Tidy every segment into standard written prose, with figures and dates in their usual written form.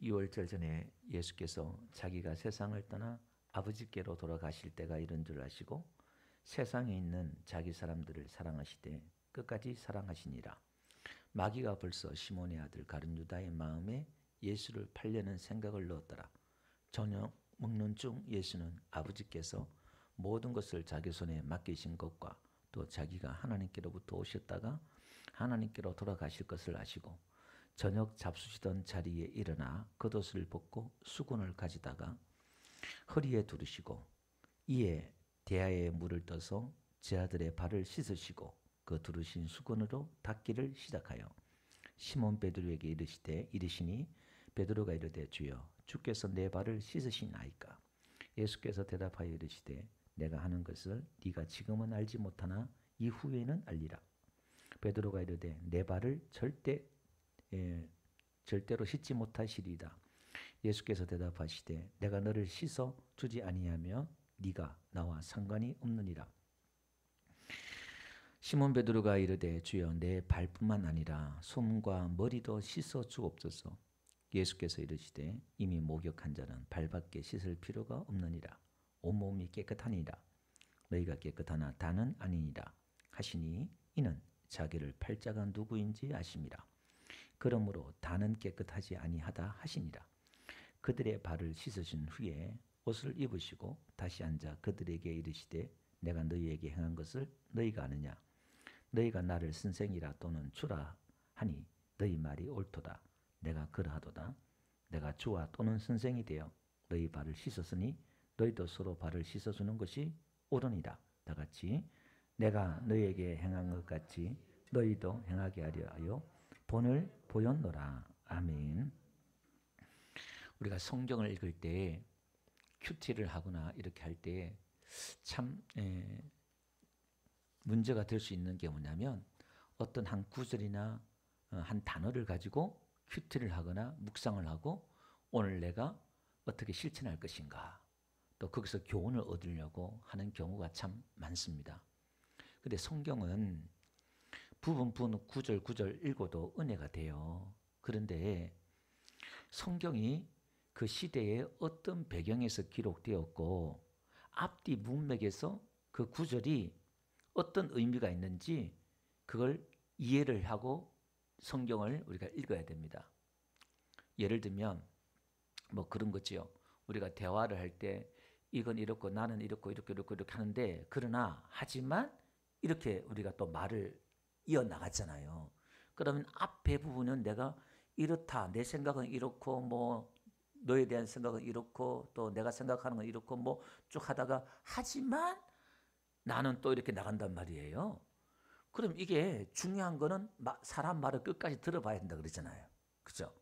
6월절 전에 예수께서 자기가 세상을 떠나 아버지께로 돌아가실 때가 이른 줄 아시고 세상에 있는 자기 사람들을 사랑하시되 끝까지 사랑하시니라. 마귀가 벌써 시몬의 아들 가룟 유다의 마음에 예수를 팔려는 생각을 넣었더라. 저녁 먹는 중 예수는 아버지께서 모든 것을 자기 손에 맡기신 것과 또 자기가 하나님께로부터 오셨다가 하나님께로 돌아가실 것을 아시고 저녁 잡수시던 자리에 일어나 겉옷을 벗고 수건을 가지다가 허리에 두르시고 이에 대야에 물을 떠서 제 아들의 발을 씻으시고 그 두르신 수건으로 닦기를 시작하여 시몬 베드로에게 이르시니 베드로가 이르되 주여 주께서 내 발을 씻으시나이까. 예수께서 대답하여 이르시되 내가 하는 것을 네가 지금은 알지 못하나 이후에는 알리라. 베드로가 이르되 내 발을 절대로 씻지 못하시리이다. 예수께서 대답하시되 내가 너를 씻어 주지 아니하며 네가 나와 상관이 없느니라. 시몬 베드로가 이르되 주여 내 발뿐만 아니라 손과 머리도 씻어 주옵소서. 예수께서 이르시되 이미 목욕한 자는 발밖에 씻을 필요가 없느니라. 온몸이 깨끗하니라. 너희가 깨끗하나 다는 아니니라 하시니 이는 자기를 팔자가 누구인지 아심이라. 그러므로 다는 깨끗하지 아니하다 하시니라. 그들의 발을 씻으신 후에 옷을 입으시고 다시 앉아 그들에게 이르시되 내가 너희에게 행한 것을 너희가 아느냐. 너희가 나를 선생이라 또는 주라 하니 너희 말이 옳도다. 내가 그러하도다. 내가 주와 또는 선생이 되어 너희 발을 씻었으니 너희도 서로 발을 씻어주는 것이 옳으니라. 다같이 내가 너희에게 행한 것 같이 너희도 행하게 하려 하여 본을 보였노라. 아멘. 우리가 성경을 읽을 때 큐티를 하거나 이렇게 할 때 참 문제가 될 수 있는 게 뭐냐면 어떤 한 구절이나 한 단어를 가지고 큐티를 하거나 묵상을 하고 오늘 내가 어떻게 실천할 것인가 또 거기서 교훈을 얻으려고 하는 경우가 참 많습니다. 근데 성경은 부분 구절 읽어도 은혜가 돼요. 그런데 성경이 그 시대에 어떤 배경에서 기록되었고 앞뒤 문맥에서 그 구절이 어떤 의미가 있는지 그걸 이해를 하고 성경을 우리가 읽어야 됩니다. 예를 들면 뭐 그런 거지요. 우리가 대화를 할 때 이건 이렇고 나는 이렇고 이렇게 하는데 그러나 하지만 이렇게 우리가 또 말을 이어나갔잖아요. 그러면 앞에 부분은 내가 이렇다. 내 생각은 이렇고 뭐 너에 대한 생각은 이렇고 또 내가 생각하는 건 이렇고 뭐 쭉 하다가 하지만 나는 또 이렇게 나간단 말이에요. 그럼 이게 중요한 거는 사람 말을 끝까지 들어봐야 된다 그러잖아요. 그죠?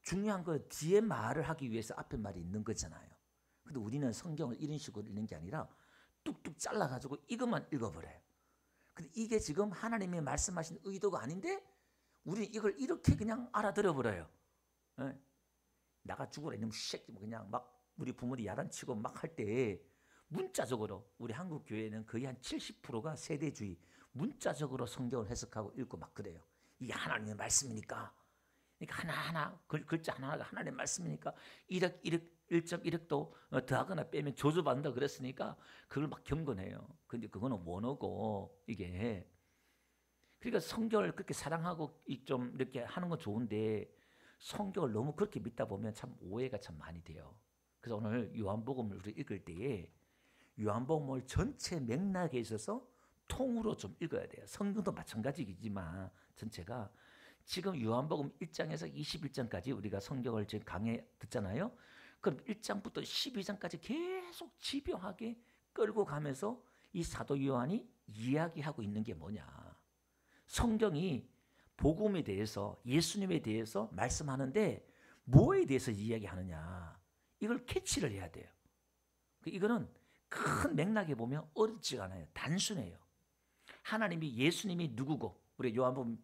중요한 건 뒤에 말을 하기 위해서 앞에 말이 있는 거잖아요. 근데 우리는 성경을 이런 식으로 읽는 게 아니라 뚝뚝 잘라가지고 이것만 읽어버려요. 근데 이게 지금 하나님이 말씀하신 의도가 아닌데 우리는 이걸 이렇게 그냥 알아들어버려요. 예? 나가 죽으라 이놈 새끼 그냥 막 우리 부모님 야단치고 막 할 때 문자적으로 우리 한국 교회는 거의 한 70%가 세대주의 문자적으로 성경을 해석하고 읽고 막 그래요. 이게 하나님의 말씀이니까. 그러니까 하나하나 글자 하나하나가 하나님의 말씀이니까 1.1획도 더하거나 빼면 저주받는다 그랬으니까 그걸 막 경건해요. 근데 그거는 원어고 이게 그러니까 성경을 그렇게 사랑하고 좀 이렇게 하는 건 좋은데 성경을 너무 그렇게 믿다 보면 참 오해가 참 많이 돼요. 그래서 오늘 요한복음을 우리 읽을 때에 요한복음을 전체 맥락에 있어서 통으로 좀 읽어야 돼요. 성경도 마찬가지이지만 전체가 지금 요한복음 1장에서 21장까지 우리가 성경을 지금 강해 듣잖아요. 그럼 1장부터 12장까지 계속 집요하게 끌고 가면서 이 사도 요한이 이야기하고 있는 게 뭐냐. 성경이 복음에 대해서 예수님에 대해서 말씀하는데 뭐에 대해서 이야기하느냐. 이걸 캐치를 해야 돼요. 이거는 큰 맥락에 보면 어렵지가 않아요. 단순해요. 하나님이 예수님이 누구고 우리 요한복음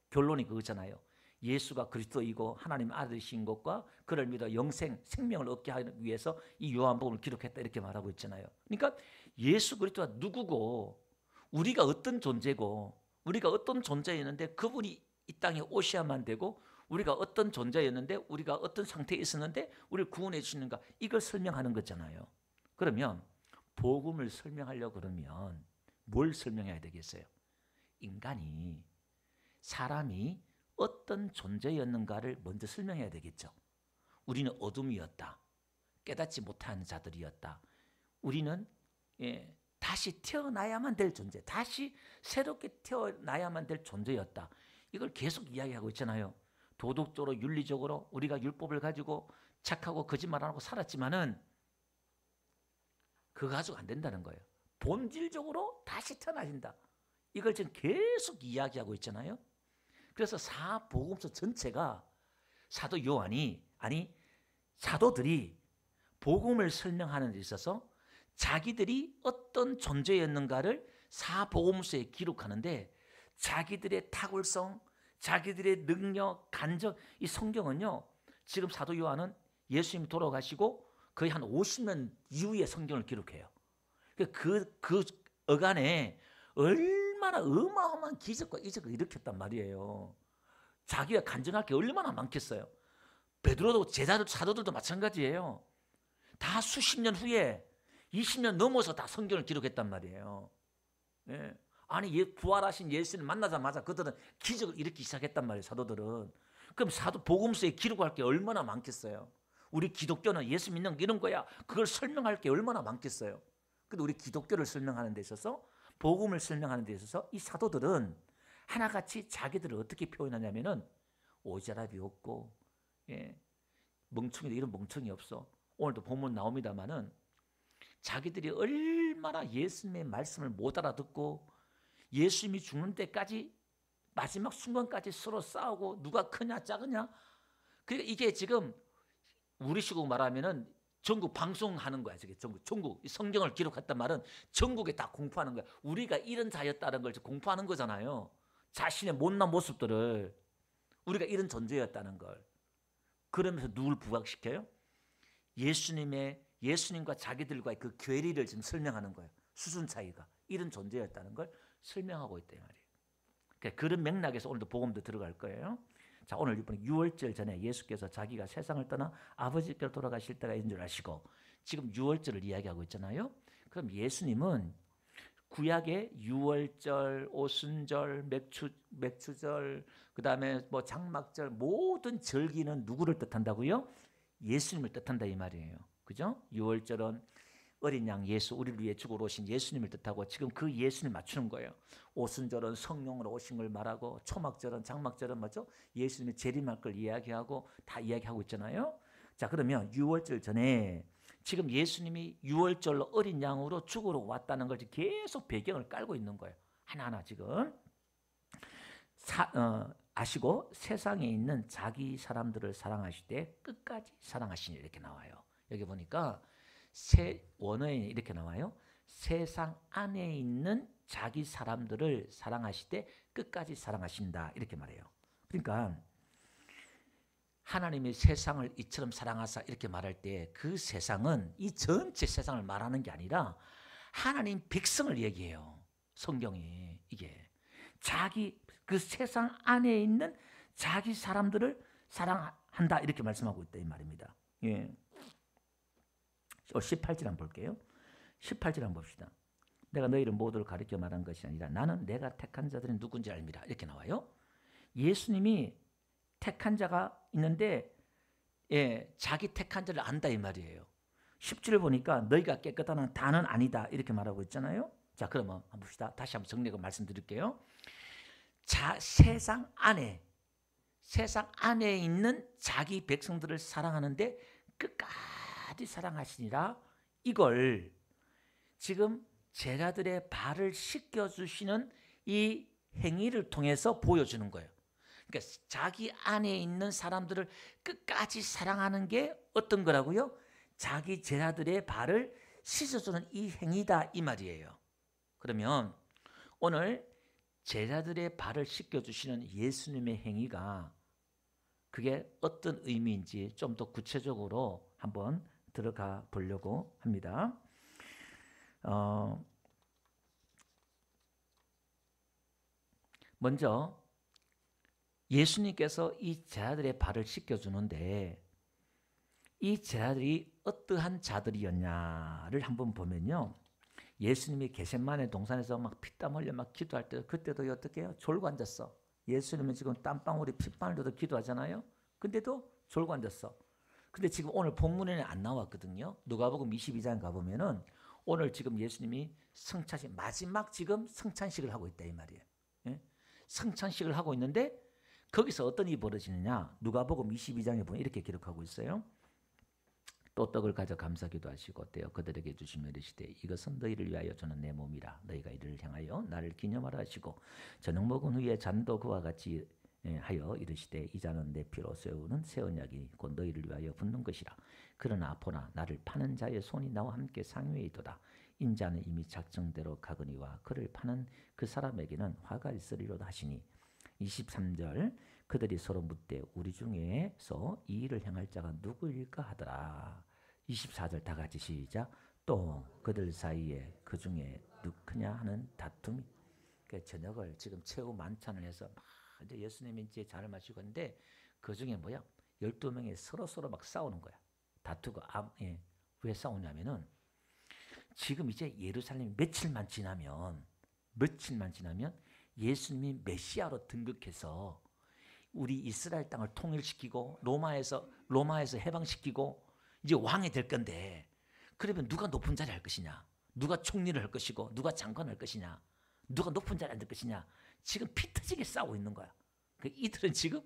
결론이 그거잖아요. 예수가 그리스도이고 하나님 아들이신 것과 그를 믿어 생명을 얻게 하기 위해서 이 요한복음을 기록했다 이렇게 말하고 있잖아요. 그러니까 예수 그리스도가 누구고 우리가 어떤 존재고 우리가 어떤 존재였는데 그분이 이 땅에 오셔야만 되고 우리가 어떤 존재였는데 우리가 어떤 상태에 있었는데 우리를 구원해 주시는가 이걸 설명하는 거잖아요. 그러면 복음을 설명하려고 그러면 뭘 설명해야 되겠어요? 인간이 사람이 어떤 존재였는가를 먼저 설명해야 되겠죠. 우리는 어둠이었다. 깨닫지 못한 자들이었다. 우리는 다시 태어나야만 될 존재, 다시 새롭게 태어나야만 될 존재였다. 이걸 계속 이야기하고 있잖아요. 도덕적으로 윤리적으로 우리가 율법을 가지고 착하고 거짓말 안 하고 살았지만은 그거 가지고 안 된다는 거예요. 본질적으로 다시 태어나신다. 이걸 지금 계속 이야기하고 있잖아요. 그래서 사복음서 전체가 사도 요한이 사도들이 복음을 설명하는 데 있어서 자기들이 어떤 존재였는가를 사복음서에 기록하는데 자기들의 탁월성, 자기들의 능력, 간접 이 성경은요. 지금 사도 요한은 예수님이 돌아가시고 거의 한 50년 이후에 성경을 기록해요. 그 어간에 얼마나 어마어마한 기적과 이적을 일으켰단 말이에요. 자기가 간증할 게 얼마나 많겠어요. 베드로도 제자들 사도들도 마찬가지예요. 다 수십 년 후에 20년 넘어서 다 성경을 기록했단 말이에요. 예. 아니 부활하신 예수를 만나자마자 그들은 기적을 일으키기 시작했단 말이에요. 사도들은. 그럼 사도 복음서에 기록할 게 얼마나 많겠어요. 우리 기독교는 예수 믿는 게 이런 거야. 그걸 설명할 게 얼마나 많겠어요. 근데 우리 기독교를 설명하는 데 있어서 복음을 설명하는 데 있어서 이 사도들은 하나같이 자기들을 어떻게 표현하냐면은 오지랖이 없고 멍청이들 이런 멍청이 없어. 오늘도 본문 나옵니다마는 자기들이 얼마나 예수님의 말씀을 못 알아듣고 예수님이 죽는 때까지 마지막 순간까지 서로 싸우고 누가 크냐 작으냐. 그러니까 이게 지금 우리식으로 말하면은 전국 방송하는 거야. 저게 전국 성경을 기록했단 말은 전국에 다 공포하는 거야. 우리가 이런 자였다는 걸 공포하는 거잖아요. 자신의 못난 모습들을 우리가 이런 존재였다는 걸. 그러면서 누굴 부각시켜요? 예수님과 자기들과의 그 괴리를 지금 설명하는 거예요. 수준 차이가 이런 존재였다는 걸 설명하고 있다 이 말이에요. 그러니까 그런 맥락에서 오늘도 복음도 들어갈 거예요. 자, 오늘 이번에 유월절 전에 예수께서 자기가 세상을 떠나 아버지께로 돌아가실 때가 있는 줄 아시고 지금 유월절을 이야기하고 있잖아요. 그럼 예수님은 구약의 유월절, 오순절, 맥추절, 그다음에 뭐 장막절 모든 절기는 누구를 뜻한다고요? 예수님을 뜻한다 이 말이에요. 그죠? 유월절은 어린 양 예수, 우리를 위해 죽으러 오신 예수님을 뜻하고 지금 그 예수님을 맞추는 거예요. 오순절은 성령으로 오신 걸 말하고 초막절은 장막절은 뭐죠? 예수님의 재림할 걸 이야기하고 다 이야기하고 있잖아요. 자, 그러면 유월절 전에 지금 예수님이 유월절로 어린 양으로 죽으러 왔다는 걸 계속 배경을 깔고 있는 거예요. 하나하나 지금 아시고 세상에 있는 자기 사람들을 사랑하시되 끝까지 사랑하시니 이렇게 나와요. 여기 보니까 원어에 이렇게 나와요. 세상 안에 있는 자기 사람들을 사랑하시되 끝까지 사랑하신다 이렇게 말해요. 그러니까 하나님이 세상을 이처럼 사랑하사 이렇게 말할 때 그 세상은 이 전체 세상을 말하는 게 아니라 하나님 백성을 얘기해요. 성경이 이게 자기 그 세상 안에 있는 자기 사람들을 사랑한다 이렇게 말씀하고 있다 이 말입니다. 예. 18절 한번 볼게요. 18절 한번 봅시다. 내가 너희를 모두를 가리켜 말한 것이 아니라 나는 내가 택한 자들이 누군지 알미라 이렇게 나와요. 예수님이 택한 자가 있는데 자기 택한 자를 안다 이 말이에요. 10절을 보니까 너희가 깨끗한 다는 아니다 이렇게 말하고 있잖아요. 자, 그러면 한번 봅시다. 다시 한번 정리하고 말씀드릴게요. 세상 안에 있는 자기 백성들을 사랑하는데 끝까지 사랑하시니라 이걸 지금 제자들의 발을 씻겨주시는 이 행위를 통해서 보여주는 거예요. 그러니까 자기 안에 있는 사람들을 끝까지 사랑하는 게 어떤 거라고요? 자기 제자들의 발을 씻어주는 이 행위다 이 말이에요. 그러면 오늘 제자들의 발을 씻겨주시는 예수님의 행위가 그게 어떤 의미인지 좀 더 구체적으로 한번 들어가 보려고 합니다. 먼저 예수님께서 이 제자들의 발을 씻겨주는데 이 제자들이 어떠한 자들이었냐를 한번 보면요. 예수님이 겟세마네 동산에서 막 피땀 흘려 막 기도할 때 그때도 어떻게 해요? 졸고 앉았어. 예수님은 지금 땀방울이 핏방울도 기도하잖아요. 근데도 졸고 앉았어. 근데 지금 오늘 본문에는 안 나왔거든요. 누가복음 22장 가보면은 오늘 지금 예수님이 성찬식 마지막 지금 성찬식을 하고 있다 이 말이에요. 예? 성찬식을 하고 있는데 거기서 어떤 일이 벌어지느냐? 누가복음 22장에 보면 이렇게 기록하고 있어요. 또 떡을 가져 감사기도 하시고 떼어 그들에게 주시며 이르시되 이것은 너희를 위하여 주는 내 몸이라 너희가 이를 향하여 나를 기념하라 하시고 저녁 먹은 후에 잔도 그와 같이 하여 이르시되 이 잔은 내 피로 세우는 새 언약이 곧 너희를 위하여 붓는 것이라. 그러나 보나 나를 파는 자의 손이 나와 함께 상위에 있도다. 인자는 이미 작정대로 가거니와 그를 파는 그 사람에게는 화가 있으리로다 하시니 23절 그들이 서로 묻되 우리 중에서 이 일을 행할 자가 누구일까 하더라. 24절 다 같이 시작. 또 그들 사이에 그 중에 누구냐 하는 다툼이. 그러니까 저녁을 지금 최후 만찬을 해서 막 이제 예수님이 이제 잔을 마시고 있는데 그 중에 뭐야? 12명이 서로 막 싸우는 거야. 다투고 왜 싸우냐면은 지금 이제 예루살렘이 며칠만 지나면 예수님이 메시아로 등극해서 우리 이스라엘 땅을 통일시키고 로마에서 해방시키고 이제 왕이 될 건데 그러면 누가 높은 자리 할 것이냐? 누가 총리를 할 것이고 누가 장관을 할 것이냐? 누가 높은 자리 앉을 것이냐? 지금 피 터지게 싸우고 있는 거야. 이들은 지금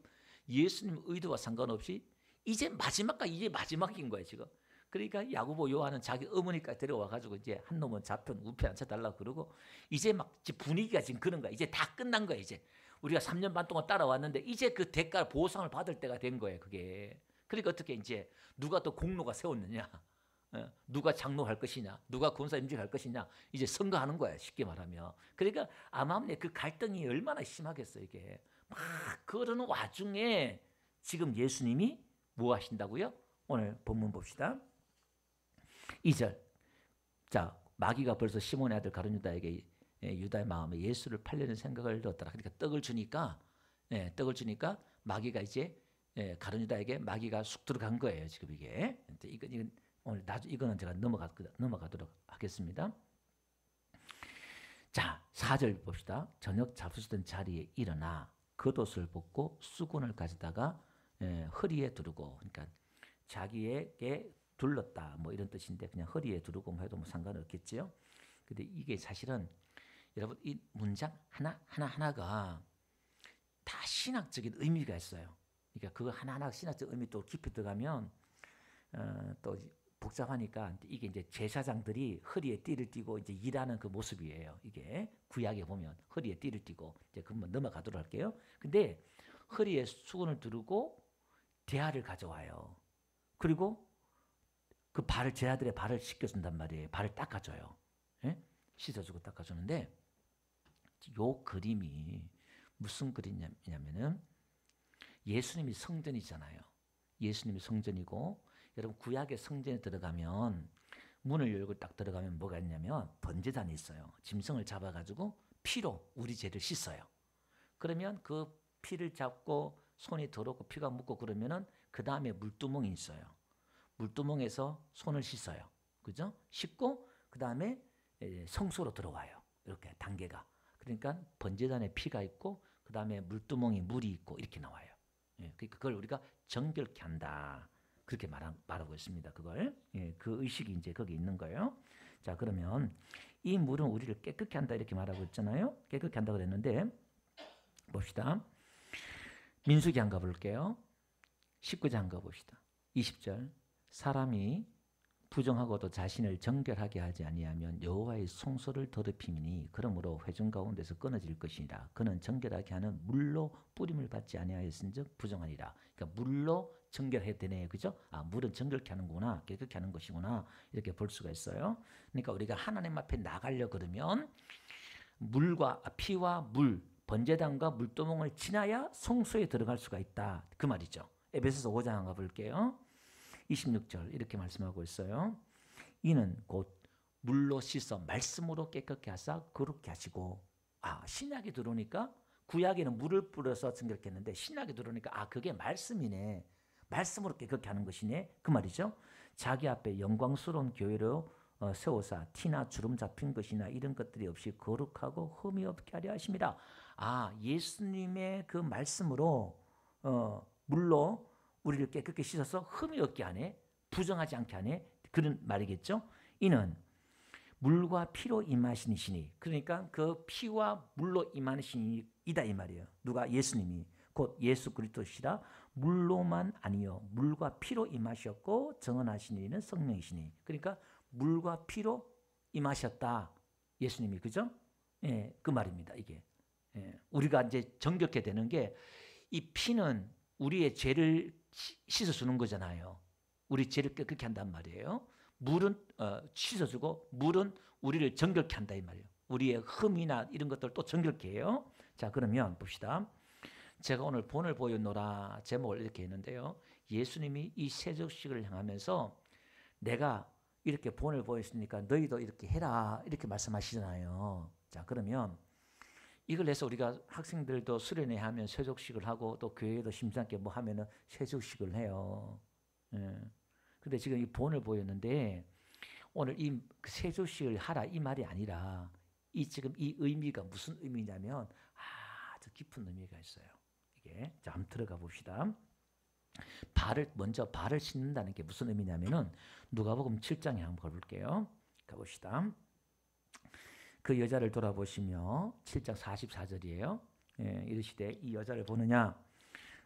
예수님 의도와 상관없이 이제 마지막인 거야 지금. 그러니까 야고보 요한은 자기 어머니까지 데려와 가지고 이제 한 놈은 좌편 우편 앉혀달라고 그러고 이제 막 분위기가 지금 그런 거야. 이제 다 끝난 거야 이제. 우리가 3년 반 동안 따라왔는데 이제 그 대가 보상을 받을 때가 된 거예요 그게. 그러니까 어떻게 이제 누가 또 공로가 세웠느냐, 누가 장로할 것이냐, 누가 권사 임직할 것이냐 이제 선거하는 거야 쉽게 말하면. 그러니까 암암리에 그 갈등이 얼마나 심하겠어 이게. 막 그러는 와중에 지금 예수님이 뭐 하신다고요? 오늘 본문 봅시다. 2절. 자, 마귀가 벌써 시몬의 아들 가룟 유다에게 유다의 마음에 예수를 팔려는 생각을 넣었더라. 그러니까 떡을 주니까 마귀가 이제 가룟 유다에게 마귀가 쑥 들어간 거예요. 지금 이게. 이건 오늘 이거는 제가 넘어가도록 하겠습니다. 자, 4절 봅시다. 저녁 잡수시던 자리에 일어나 겉옷을 벗고 수건을 가져다가 허리에 두르고, 그러니까 자기에게 둘렀다 뭐 이런 뜻인데 그냥 허리에 두르고 해도 뭐 상관없겠지요. 근데 이게 사실은 여러분 이 문장 하나가 다 신학적인 의미가 있어요. 그러니까 그거 하나하나 신학적 의미 또 깊이 들어가면 또 복잡하니까 이게 이제 제사장들이 허리에 띠를 띠고 이제 일하는 그 모습이에요. 이게 구약에 보면 허리에 띠를 띠고 이제 그만 넘어가도록 할게요. 근데 허리에 수건을 두르고 대야를 가져와요. 그리고 그 제자들의 발을 씻겨준단 말이에요. 발을 닦아줘요. 예? 씻어주고 닦아주는데 요 그림이 무슨 그림이냐면은 예수님이 성전이잖아요. 예수님이 성전이고 여러분 구약의 성전에 들어가면 문을 열고 딱 들어가면 뭐가 있냐면 번제단이 있어요. 짐승을 잡아가지고 피로 우리 죄를 씻어요. 그러면 그 피를 잡고 손이 더럽고 피가 묻고 그러면은 그 다음에 물두멍이 있어요. 물두멍에서 손을 씻어요. 그죠? 씻고 그 다음에 성소로 들어와요. 이렇게 단계가. 그러니까 번제단에 피가 있고 그 다음에 물두멍이 물이 있고 이렇게 나와요. 그러니까 그걸 우리가 정결케 한다. 그렇게 말하고 있습니다. 그걸. 그 의식이 이제 거기 있는 거예요. 자, 그러면 이 물은 우리를 깨끗게 한다 이렇게 말하고 있잖아요. 깨끗게 한다 그랬는데 봅시다. 민수기 한가 볼게요. 19장 한가 봅시다. 20절. 사람이 부정하고도 자신을 정결하게 하지 아니하면 여호와의 성소를 더럽히니 그러므로 회중 가운데서 끊어질 것이니라. 그는 정결하게 하는 물로 뿌림을 받지 아니하였은즉 부정하니라. 그러니까 물로 정결해야 되네, 그죠? 아, 물은 정결케 하는구나, 깨끗게 하는 것이구나 이렇게 볼 수가 있어요. 그러니까 우리가 하나님 앞에 나가려 그러면 피와 물, 번제단과 물두멍을 지나야 성소에 들어갈 수가 있다 그 말이죠. 에베소서 5장 한번 볼게요. 26절 이렇게 말씀하고 있어요. 이는 곧 물로 씻어 말씀으로 깨끗게 하사 거룩게 하시고. 신약이 들어오니까 구약에는 물을 뿌려서 정결했는데 신약에 들어오니까 아 그게 말씀이네. 말씀으로 그렇게 하는 것이네. 그 말이죠. 자기 앞에 영광스러운 교회로 세우사 티나 주름 잡힌 것이나 이런 것들이 없이 거룩하고 흠이 없게 하려 하십니다. 아 예수님의 그 말씀으로 물로 우리를 깨끗게 씻어서 흠이 없게 하네. 부정하지 않게 하네. 그런 말이겠죠. 이는 물과 피로 임하신 이시니 그러니까 그 피와 물로 임하신 이다 이 말이에요. 누가? 예수님이 곧 예수 그리스도시라 물로만 아니요 물과 피로 임하셨고 정언하신 이는 성령이시니 그러니까 물과 피로 임하셨다 예수님이 그죠? 예, 그 말입니다. 이게 예, 우리가 이제 정결케 되는 게 이 피는 우리의 죄를 씻어주는 거잖아요. 우리 죄를 깨끗게 한단 말이에요. 물은 씻어주고 물은 우리를 정결케 한다 이 말이에요. 우리의 흠이나 이런 것들을 또 정결케 해요. 자 그러면 봅시다. 제가 오늘 본을 보였노라 제목을 이렇게 했는데요. 예수님이 이 세족식을 향하면서 내가 이렇게 본을 보였으니까 너희도 이렇게 해라 이렇게 말씀하시잖아요. 자 그러면 이걸 해서 우리가 학생들도 수련회 하면 세족식을 하고 또 교회도 심상께 뭐 하면은 세족식을 해요. 예. 근데 지금 이 본을 보였는데 오늘 이 세족식을 하라 이 말이 아니라 이 지금 이 의미가 무슨 의미냐면 아주 깊은 의미가 있어요. 이게 자 한번 들어가 봅시다. 먼저 발을 씻는다는 게 무슨 의미냐면은 누가복음 7장에 한번 가볼게요. 가봅시다. 그 여자를 돌아보시며 7장 44절이에요. 예, 이르시되 이 여자를 보느냐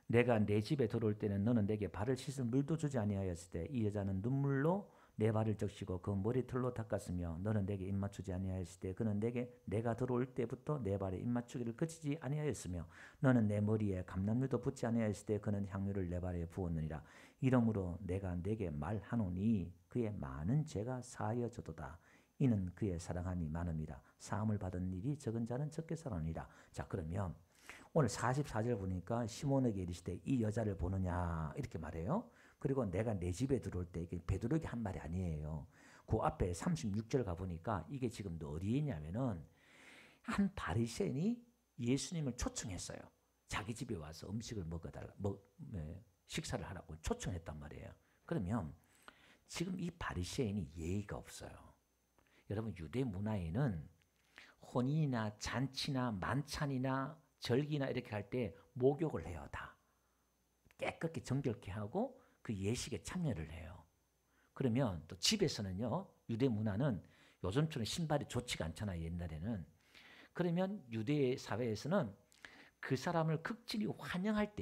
내가 내 집에 들어올 때는 너는 내게 발을 씻을 물도 주지 아니하였을 때 이 여자는 눈물로 내 발을 적시고 그 머리털로 닦았으며 너는 내게 입맞추지 아니하였을 때 그는 내가 들어올 때부터 내 발에 입맞추기를 그치지 아니하였으며 너는 내 머리에 감람류도 붓지 아니하였을 때 그는 향유를 내 발에 부었느니라. 이러므로 내가 내게 말하노니 그의 많은 죄가 사하여져도다. 이는 그의 사랑함이 많음이라. 사함을 받은 일이 적은 자는 적게 살아니라. 자 그러면 오늘 44절 보니까 시몬에게 이르시되 이 여자를 보느냐 이렇게 말해요. 그리고 내가 내 집에 들어올 때 이게 베드로에게 한 말이 아니에요. 그 앞에 36절 가보니까 이게 지금 어디에 있냐면은 한 바리새인이 예수님을 초청했어요. 자기 집에 와서 음식을 식사를 하라고 초청했단 말이에요. 그러면 지금 이 바리새인이 예의가 없어요. 여러분 유대 문화에는 혼인이나 잔치나 만찬이나 절기나 이렇게 할 때 목욕을 해요. 다 깨끗게 정결케 하고 그 예식에 참여를 해요. 그러면 또 집에서는요. 유대 문화는 요즘처럼 신발이 좋지가 않잖아요. 옛날에는. 그러면 유대 사회에서는 그 사람을 극진히 환영할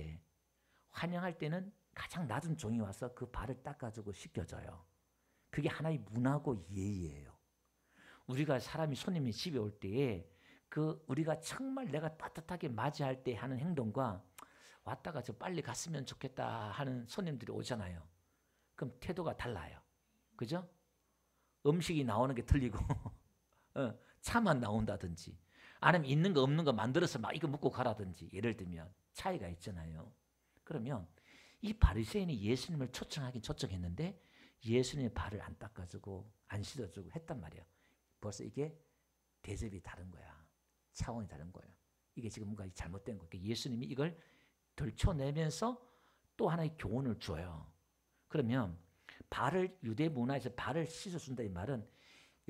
때는 가장 낮은 종이 와서 그 발을 닦아주고 씻겨줘요. 그게 하나의 문화고 예의예요. 우리가 사람이 손님이 집에 올 때에 우리가 정말 내가 따뜻하게 맞이할 때 하는 행동과 왔다가 저 빨리 갔으면 좋겠다 하는 손님들이 오잖아요. 그럼 태도가 달라요. 그죠? 음식이 나오는 게 틀리고 차만 나온다든지 아니면 있는 거 없는 거 만들어서 막 이거 먹고 가라든지 예를 들면 차이가 있잖아요. 그러면 이 바리새인이 예수님을 초청하긴 초청했는데 예수님의 발을 안 닦아주고 안 씻어주고 했단 말이에요. 벌써 이게 대접이 다른 거야. 차원이 다른 거예요. 이게 지금 뭔가 잘못된 거예요. 예수님이 이걸 들춰내면서 또 하나의 교훈을 줘요. 그러면 유대 문화에서 발을 씻어준다 이 말은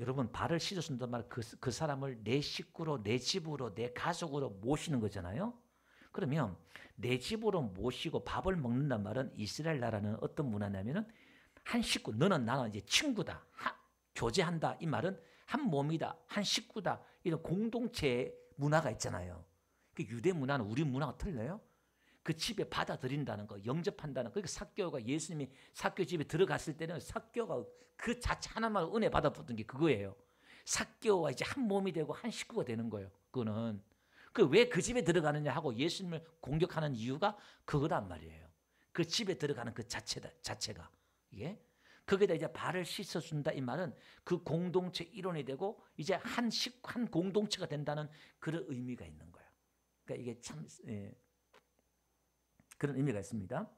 여러분 발을 씻어준다 말은 그 사람을 내 식구로 내 집으로 내 가족으로 모시는 거잖아요. 그러면 내 집으로 모시고 밥을 먹는단 말은 이스라엘 나라는 어떤 문화냐면은 한 식구 너는 나는 이제 친구다. 교제한다 이 말은 한 몸이다, 한 식구다 이런 공동체 문화가 있잖아요. 유대 문화는 우리 문화가 틀려요. 그 집에 받아들인다는 거, 영접한다는 거. 그러니까 삭개오가 예수님이 삭개오 집에 들어갔을 때는 삭개오가 그 자체 하나만 은혜 받아봤던 게 그거예요. 삭개오와 이제 한 몸이 되고 한 식구가 되는 거예요. 그거는 왜 그 집에 들어가느냐 하고 예수님을 공격하는 이유가 그거란 말이에요. 그 집에 들어가는 그 자체가 이게. 거기다 이제 발을 씻어준다 이 말은 그 공동체 일원이 되고 이제 한 공동체가 된다는 그런 의미가 있는 거예요. 그러니까 이게 참 그런 의미가 있습니다.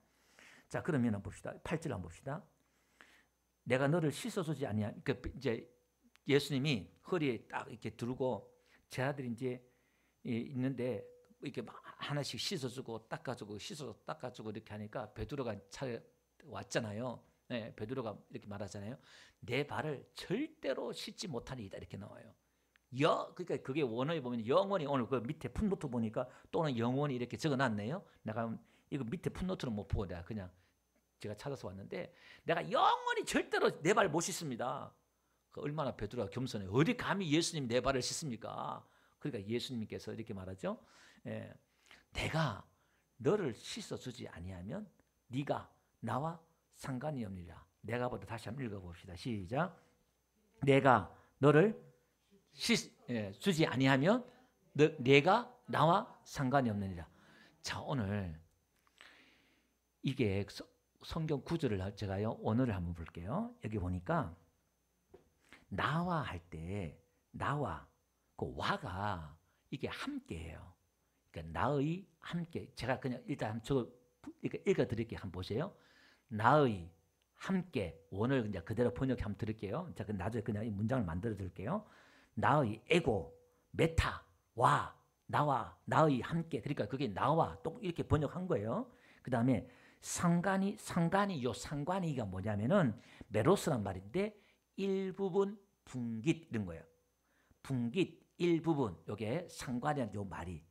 자 그러면 한번 봅시다. 8절 한번 봅시다. 내가 너를 씻어주지 아니하. 그러니까 이제 예수님이 허리에 딱 이렇게 들고 제자들이 이제 있는데 이렇게 하나씩 씻어주고 닦아주고 씻어주고 닦아주고 이렇게 하니까 베드로가 차에 왔잖아요. 네, 베드로가 이렇게 말하잖아요. 내 발을 절대로 씻지 못하리이다 이렇게 나와요. 그러니까 그게 원어에 보면 영원히, 오늘 그 밑에 풋노트 보니까 또는 영원히 이렇게 적어놨네요. 내가 이거 밑에 풋노트는 못 보고 내가 그냥 제가 찾아서 왔는데, 내가 영원히 절대로 내 발 못 씻습니다. 얼마나 베드로가 겸손해요. 어디 감히 예수님 내 발을 씻습니까? 그러니까 예수님께서 이렇게 말하죠. 내가 너를 씻어주지 아니하면 네가 나와 상관이 없느니라. 내가 보다 다시 한번 읽어봅시다. 시작. 내가 너를 주지 아니하면 내가 나와 상관이 없느니라. 자, 오늘 이게 성경 구절을 제가요 오늘을 한번 볼게요. 여기 보니까 나와 할 때 나와 그 와가 이게 함께예요. 그러니까 나의 함께. 제가 그냥 일단 저거 읽어드릴게요. 한번 보세요. 나의 함께. 원어를 이제 그대로 번역해 한번 드릴게요. 제가 나중에 그냥 이 문장을 만들어 드릴게요. 나의 에고 메타 와 나와 나의 함께. 그러니까 그게 나와 또 이렇게 번역한 거예요. 그 다음에 상관이가 뭐냐면은 메로스란 말인데 일부분 분깃 이런 거예요. 분깃 일부분. 요게 상관이란 요 말이,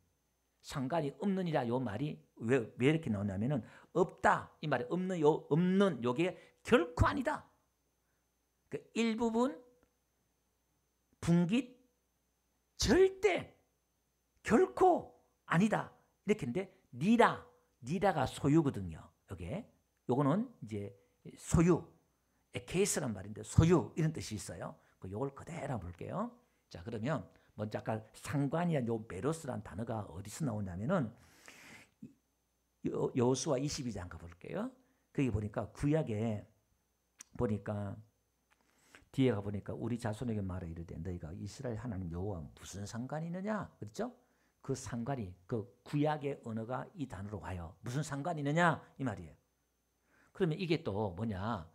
상관이 없느니라 요 말이 왜 이렇게 나오냐면은 없다 이 말이 없는 요게 결코 아니다. 그 일부분 분깃 절대 결코 아니다 이렇게인데, 니라가 소유거든요. 요거는 이제 소유, 에케이스란 말인데 소유 이런 뜻이 있어요. 요걸 그대로 볼게요. 자, 그러면 먼저 아까 상관이란 요 메로스란 단어가 어디서 나오냐면은 여호수아 22장 가볼게요. 거기 보니까 구약에 보니까 뒤에 가보니까 우리 자손에게 말하 이르되 너희가 이스라엘 하나님 여호와 무슨 상관이 있느냐 그렇죠? 그 상관이 그 구약의 언어가 이 단어로 와요. 무슨 상관이 있느냐 이 말이에요. 그러면 이게 또 뭐냐,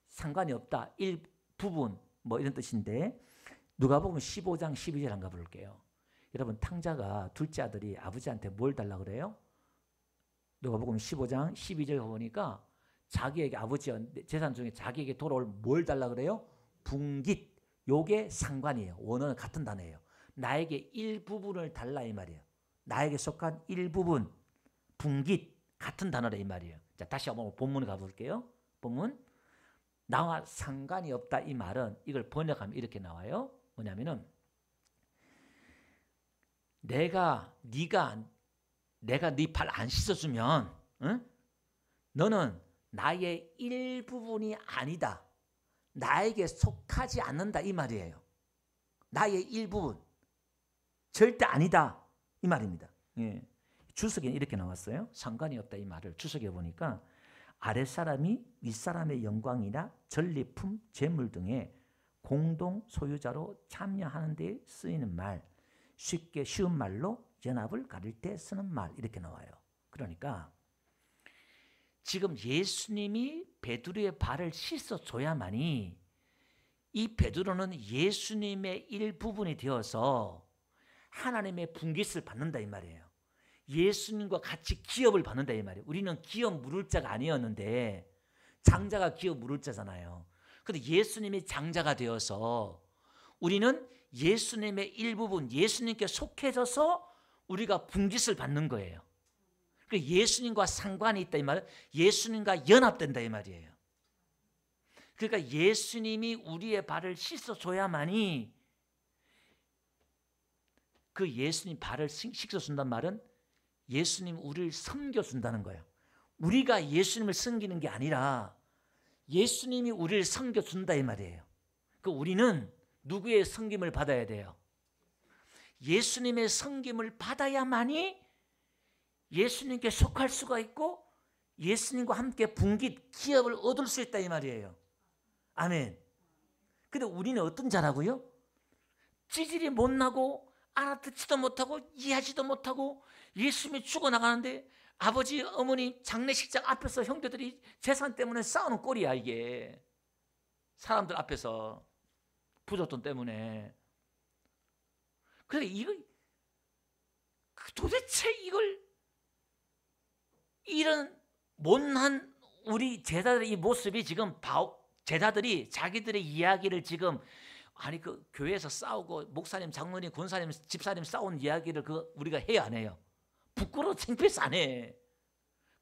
상관이 없다 일부분 뭐 이런 뜻인데, 누가복음 15장 12절 한번 가볼게요. 여러분 탕자가 둘째 아들이 아버지한테 뭘 달라고 그래요? 누가복음 15장 12절 보니까 자기에게 아버지 재산 중에 자기에게 돌아올 뭘 달라고 그래요? 분깃. 요게 상관이에요. 원어는 같은 단어예요. 나에게 일부분을 달라 이 말이에요. 나에게 속한 일부분 분깃 같은 단어라 이 말이에요. 자, 다시 한번 본문에 가볼게요. 본문. 나와 상관이 없다 이 말은 이걸 번역하면 이렇게 나와요. 뭐냐면은 내가 네 발 안 씻어주면 너는 나의 일부분이 아니다. 나에게 속하지 않는다 이 말이에요. 나의 일부분 절대 아니다 이 말입니다. 예. 주석에 이렇게 나왔어요. 상관이 없다 이 말을 주석에 보니까 아랫사람이 윗사람의 영광이나 전리품, 재물 등의 공동 소유자로 참여하는 데 쓰이는 말, 쉽게 쉬운 말로 연합을 가릴 때 쓰는 말 이렇게 나와요. 그러니까 지금 예수님이 베드로의 발을 씻어줘야만이 이 베드로는 예수님의 일부분이 되어서 하나님의 분깃을 받는다 이 말이에요. 예수님과 같이 기업을 받는다 이 말이에요. 우리는 기업 물을 자가 아니었는데 장자가 기업 물을 자잖아요. 그런데 예수님이 장자가 되어서 우리는 예수님의 일부분, 예수님께 속해져서 우리가 분깃을 받는 거예요. 그러니까 예수님과 상관이 있다 이 말은 예수님과 연합된다 이 말이에요. 그러니까 예수님이 우리의 발을 씻어줘야만이, 그 예수님 발을 씻어준다는 말은 예수님 우리를 섬겨준다는 거예요. 우리가 예수님을 섬기는 게 아니라 예수님이 우리를 섬겨준다 이 말이에요. 그 우리는 누구의 섬김을 받아야 돼요? 예수님의 섬김을 받아야만이 예수님께 속할 수가 있고 예수님과 함께 분깃, 기업을 얻을 수 있다 이 말이에요. 아멘. 근데 우리는 어떤 자라고요? 찌질이 못나고 알아듣지도 못하고 이해하지도 못하고 예수님이 죽어나가는데 아버지 어머니 장례식장 앞에서 형제들이 재산 때문에 싸우는 꼴이야 이게. 사람들 앞에서 부족돈 때문에. 그래 이거 도대체 이걸 이런 못난 우리 제자들의 이 모습이 지금 제자들이 자기들의 이야기를 지금 아니 그 교회에서 싸우고 목사님, 장로님, 권사님, 집사님 싸운 이야기를 우리가 해야 안 해요? 부끄러워 창피해서 안 해.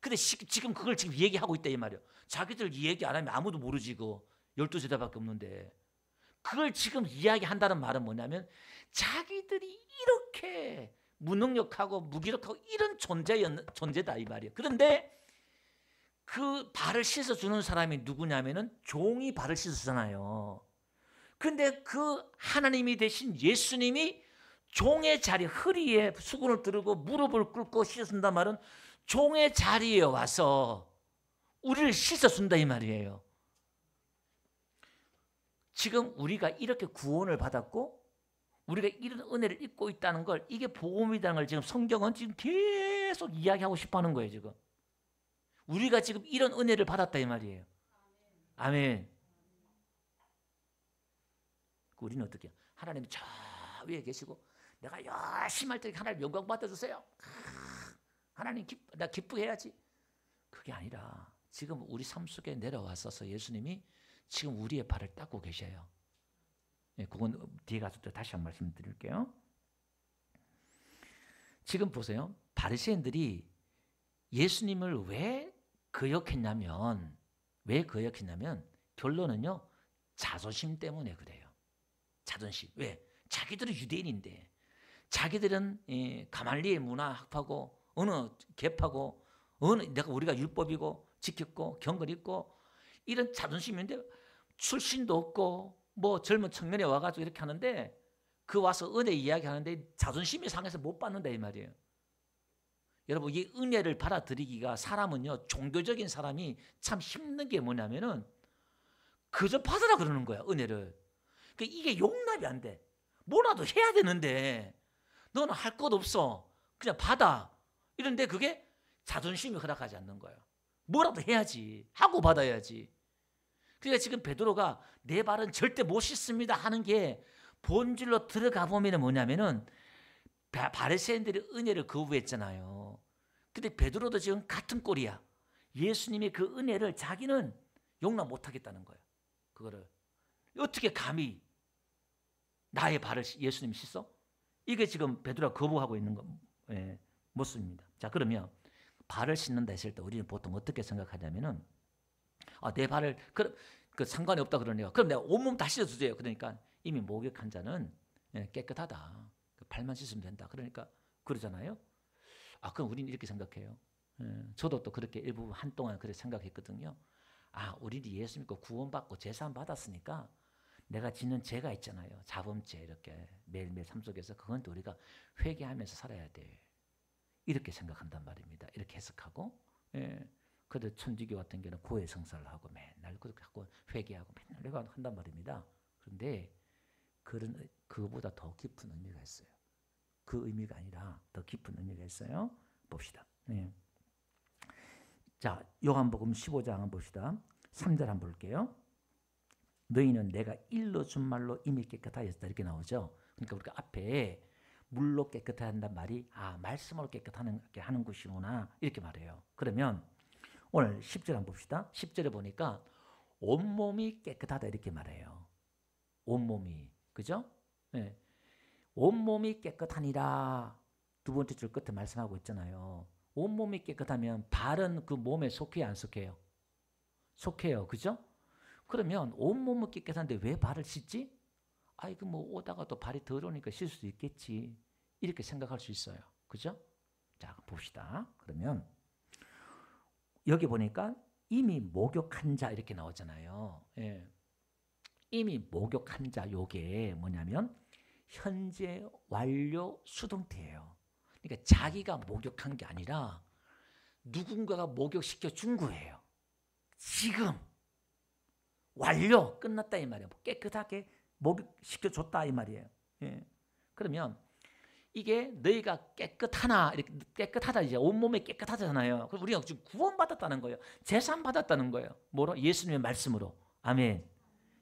근데 지금 그걸 지금 얘기하고 있다 이 말이에요. 자기들 얘기 안 하면 아무도 모르지. 그 12제자밖에 없는데 그걸 지금 이야기한다는 말은 뭐냐면 자기들이 이렇게 무능력하고 무기력하고 이런 존재다 이 말이에요. 그런데 그 발을 씻어주는 사람이 누구냐면은 종이 발을 씻어주잖아요. 근데 그 하나님이 되신 예수님이 종의 자리, 허리에 수건을 두르고 무릎을 꿇고 씻어준단 말은 종의 자리에 와서 우리를 씻어준다 이 말이에요. 지금 우리가 이렇게 구원을 받았고 우리가 이런 은혜를 입고 있다는 걸, 이게 복음이라는 걸 지금 성경은 지금 계속 이야기하고 싶어하는 거예요. 지금 우리가 지금 이런 은혜를 받았다 이 말이에요. 아멘. 우리는 어떻게 해요? 하나님이 저 위에 계시고 내가 열심히 할 때 하나님 영광 받아주세요. 하나님 나 기쁘해야지. 그게 아니라 지금 우리 삶 속에 내려와서 예수님이 지금 우리의 발을 닦고 계셔요. 그건 뒤에 가서 또 다시 한 말씀 드릴게요. 지금 보세요. 바리새인들이 예수님을 왜 거역했냐면 결론은요 자존심 때문에 그래요. 자존심. 왜? 자기들은 유대인인데 자기들은 가말리엘 문화학파고 어느 계파고 우리가 율법이고 지켰고 경건 있고 이런 자존심인데 출신도 없고 뭐 젊은 청년이 와가지고 이렇게 하는데 그 와서 은혜 이야기하는데 자존심이 상해서 못 받는다 이 말이에요. 여러분 이 은혜를 받아들이기가 사람은요 종교적인 사람이 참 힘든 게 뭐냐면은 그저 받으라 그러는 거야 은혜를. 이게 용납이 안 돼. 뭐라도 해야 되는데 너는 할 것 없어. 그냥 받아. 이런데 그게 자존심이 허락하지 않는 거예요. 뭐라도 해야지. 하고 받아야지. 그러니까 지금 베드로가 내 발은 절대 못 씻습니다 하는 게 본질로 들어가 보면 뭐냐면은 바리새인들이 은혜를 거부했잖아요. 근데 베드로도 지금 같은 꼴이야. 예수님의 그 은혜를 자기는 용납 못 하겠다는 거예요. 그거를 어떻게 감히 나의 발을 예수님이 씻어? 이게 지금 베드로가 거부하고 있는 모습입니다. 자, 그러면 발을 씻는다 했을 때 우리는 보통 어떻게 생각하냐면은 내 발을 그 상관이 없다 그러네요. 그럼 내가 온몸 다 씻어주세요. 그러니까 이미 목욕한 자는 깨끗하다. 발만 씻으면 된다. 그러니까 그러잖아요. 그럼 우리는 이렇게 생각해요. 저도 또 그렇게 일부 한동안 그렇게 생각했거든요. 우리는 예수 믿고 구원받고 제사함 받았으니까 내가 짓는 죄가 있잖아요. 자범죄 이렇게 매일매일 삶 속에서 그건 또 우리가 회개하면서 살아야 돼. 이렇게 생각한단 말입니다. 이렇게 해석하고 그래도 천주교 같은 경우는 고해성사를 하고 맨날 그렇게 하고 회개하고 맨날 이렇게 한단 말입니다. 그런데 그거보다 더 깊은 의미가 있어요. 그 의미가 아니라 더 깊은 의미가 있어요. 봅시다. 자, 요한복음 15장 한번 봅시다. 3절 한번 볼게요. 너희는 내가 일러준 말로 이미 깨끗하였다 이렇게 나오죠. 그러니까 우리가 앞에 물로 깨끗하게 한다는 말이 말씀으로 깨끗하게 하는 것이구나 이렇게 말해요. 그러면 오늘 10절 한번 봅시다. 10절에 보니까 온몸이 깨끗하다 이렇게 말해요. 온몸이. 그죠? 네. 온몸이 깨끗하니라 두 번째 줄 끝에 말씀하고 있잖아요. 온몸이 깨끗하면 발은 그 몸에 속해요 안 속해요? 속해요. 그죠? 그러면 온몸은 깨끗한데 왜 발을 씻지? 뭐 오다가 또 발이 더러우니까 씻을 수 있겠지. 이렇게 생각할 수 있어요. 그죠? 자, 봅시다. 그러면 여기 보니까 이미 목욕한 자 이렇게 나오잖아요. 이미 목욕한 자 요게 뭐냐면 현재 완료 수동태예요. 그러니까 자기가 목욕한 게 아니라 누군가가 목욕시켜 준 거예요. 지금 완료 끝났다 이 말이에요. 깨끗하게 목욕시켜 줬다 이 말이에요. 그러면 이게 너희가 깨끗하나 이렇게 깨끗하다 이제 온몸에 깨끗하잖아요. 그래서 우리가 지금 구원받았다는 거예요. 제산 받았다는 거예요. 뭐로? 예수님의 말씀으로. 아멘.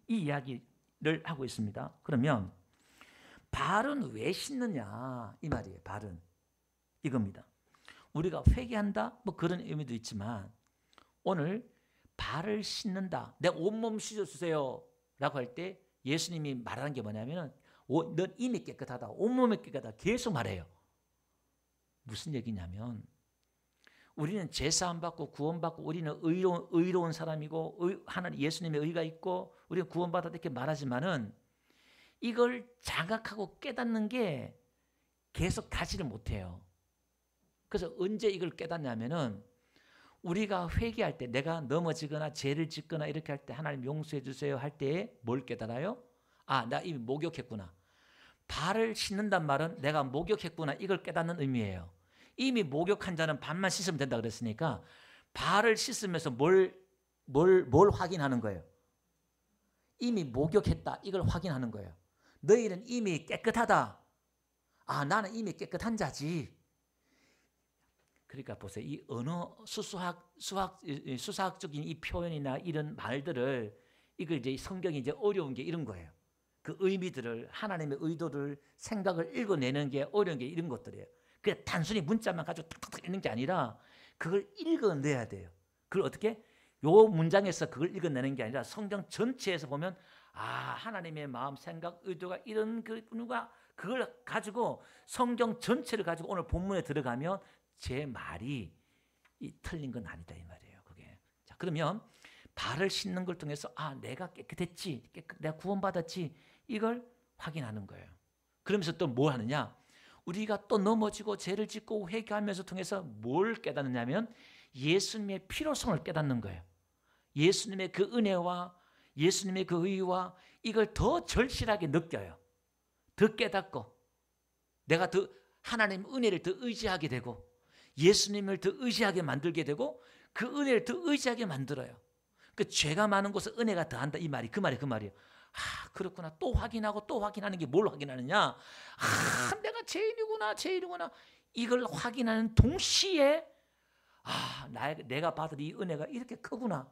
이 이야기를 하고 있습니다. 그러면 발은 왜 씻느냐 이 말이에요. 발은 이겁니다. 우리가 회개한다 뭐 그런 의미도 있지만 오늘 발을 씻는다. 내 온몸 씻어주세요 라고 할 때 예수님이 말하는 게 뭐냐면 넌 이미 깨끗하다. 온몸이 깨끗하다. 계속 말해요. 무슨 얘기냐면 우리는 제사함 받고 구원받고 우리는 의로운 사람이고 하나님 예수님의 의가 있고 우리는 구원받았다 이렇게 말하지만은 이걸 자각하고 깨닫는 게 계속 가지를 못해요. 그래서 언제 이걸 깨닫냐면은 우리가 회개할 때 내가 넘어지거나 죄를 짓거나 이렇게 할 때 하나님 용서해 주세요 할 때 뭘 깨달아요? 아, 나 이미 목욕했구나. 발을 씻는단 말은 내가 목욕했구나 이걸 깨닫는 의미예요. 이미 목욕한 자는 발만 씻으면 된다 그랬으니까 발을 씻으면서 뭘 확인하는 거예요? 이미 목욕했다 이걸 확인하는 거예요. 너희는 이미 깨끗하다. 아, 나는 이미 깨끗한 자지. 그러니까 보세요. 이 언어 수사학적인 이 표현이나 이런 말들을 이걸 이제 성경이 이제 어려운 게 이런 거예요. 그 의미들을 하나님의 의도를 생각을 읽어내는 게 어려운 게 이런 것들이에요. 그냥 단순히 문자만 가지고 탁탁탁 읽는 게 아니라 그걸 읽어내야 돼요. 그걸 어떻게? 요 문장에서 그걸 읽어내는 게 아니라 성경 전체에서 보면 아, 하나님의 마음, 생각, 의도가 이런 그걸 가지고 성경 전체를 가지고 오늘 본문에 들어가면 제 말이 틀린 건 아니다 이 말이에요. 그게. 자, 그러면 발을 씻는 걸 통해서 아, 내가 깨끗했지, 내가 구원받았지 이걸 확인하는 거예요. 그러면서 또 뭐 하느냐? 우리가 또 넘어지고 죄를 짓고 회개하면서 통해서 뭘 깨닫느냐면 예수님의 필요성을 깨닫는 거예요. 예수님의 그 은혜와 예수님의 그 의와 이걸 더 절실하게 느껴요. 더 깨닫고 내가 더 하나님 은혜를 더 의지하게 되고 예수님을 더 의지하게 만들게 되고 그 은혜를 더 의지하게 만들어요. 그 죄가 많은 곳에 은혜가 더한다 이 말이 그 말이에요. 아, 그렇구나. 또 확인하고 또 확인하는 게 뭘 확인하느냐? 아, 내가 죄인이구나. 이걸 확인하는 동시에 아, 내가 받은 이 은혜가 이렇게 크구나.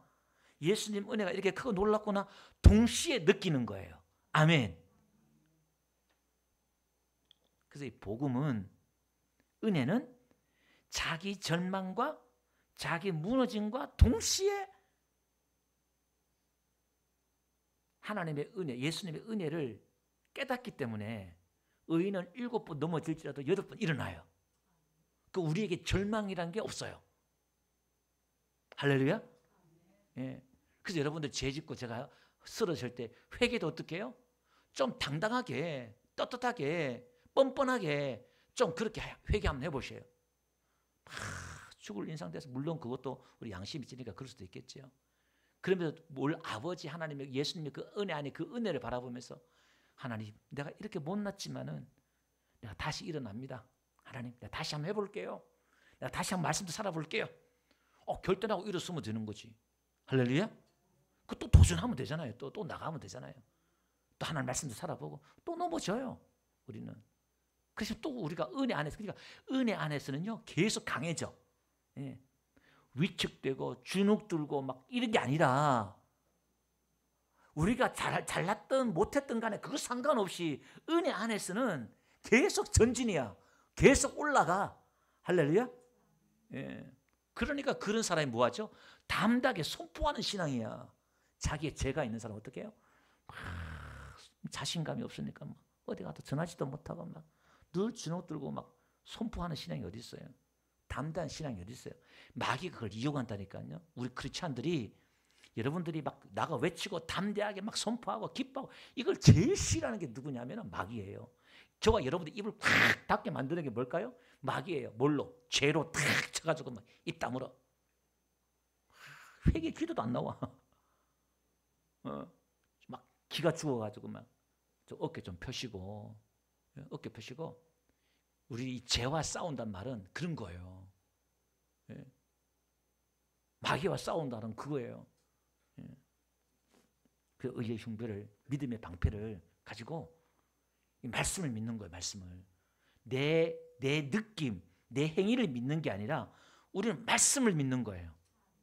예수님 은혜가 이렇게 크고 놀랍구나. 동시에 느끼는 거예요. 아멘. 그래서 이 복음은 은혜는 자기 절망과 자기 무너짐과 동시에 하나님의 은혜, 예수님의 은혜를 깨닫기 때문에 의인은 7번 넘어질지라도 8번 일어나요. 그 우리에게 절망이란 게 없어요. 할렐루야. 예. 그래서 여러분들 죄 짓고 제가 쓰러질 때 회개도 어떻게 해요? 좀 당당하게, 떳떳하게, 뻔뻔하게 좀 그렇게 회개 한번 해보세요. 죽을 인상 돼서 물론 그것도 우리 양심이 있으니까 그럴 수도 있겠죠. 그러면서 뭘 아버지 하나님의 예수님의 그 은혜 안에 그 은혜를 바라보면서 하나님 내가 이렇게 못났지만은 내가 다시 일어납니다. 하나님 내가 다시 한번 해볼게요. 내가 다시 한번 말씀도 살아볼게요. 결단하고 일어서면 되는 거지. 할렐루야. 그 또 도전하면 되잖아요. 또 나가면 되잖아요. 또 하나님 말씀도 살아보고 또 넘어져요. 우리는. 그래서 또 우리가 은혜 안에서 그러니까 은혜 안에서는요 계속 강해져. 예. 위축되고 주눅 들고 막 이런 게 아니라 우리가 잘났든 못했든 간에 그거 상관없이 은혜 안에서는 계속 전진이야. 계속 올라가. 할렐루야. 예. 그러니까 그런 사람이 뭐하죠? 담대하게 선포하는 신앙이야. 자기의 죄가 있는 사람 어떻게 해요? 자신감이 없으니까 막 어디 가도 전하지도 못하고 막 늘 주눅 들고 막 선포하는 신앙이 어디 있어요? 담대한 신앙이 어디 있어요? 마귀가 그걸 이용한다니까요. 우리 크리스찬들이 여러분들이 막 나가 외치고 담대하게 막 선포하고 기뻐하고 이걸 제일 싫어하는 게 누구냐면 마귀예요. 저와 여러분들 입을 탁 닫게 만드는 게 뭘까요? 마귀예요. 뭘로? 죄로 탁 쳐가지고 막 입 다물어. 회개 기도도 안 나와. 막 기가 죽어가지고 막 어깨 좀 펴시고 어깨 펴시고 우리 이 죄와 싸운단 말은 그런 거예요. 예. 마귀와 싸운다는 그거예요. 예. 그 의의 흉배를 믿음의 방패를 가지고 이 말씀을 믿는 거예요. 말씀을 내 느낌, 내 행위를 믿는 게 아니라 우리는 말씀을 믿는 거예요.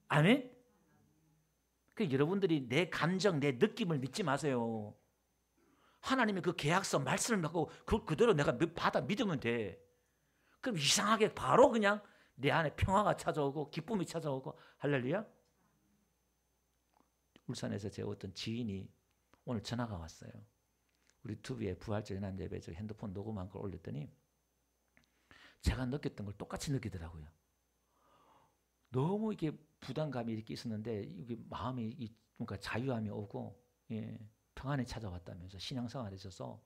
아멘. 그 여러분들이 내 감정, 내 느낌을 믿지 마세요. 하나님의 그 계약서 말씀을 받고 그대로 내가 받아 믿으면 돼. 그럼 이상하게 바로 그냥 내 안에 평화가 찾아오고 기쁨이 찾아오고 할렐루야. 울산에서 제 어떤 지인이 오늘 전화가 왔어요. 우리 투비의 부활절 연합 예배 저 핸드폰 녹음한 걸 올렸더니 제가 느꼈던 걸 똑같이 느끼더라고요. 너무 이게 부담감이 이렇게 있었는데 이게 마음이 그러니까 자유함이 오고 평안이 찾아왔다면서 신앙생활에 있어서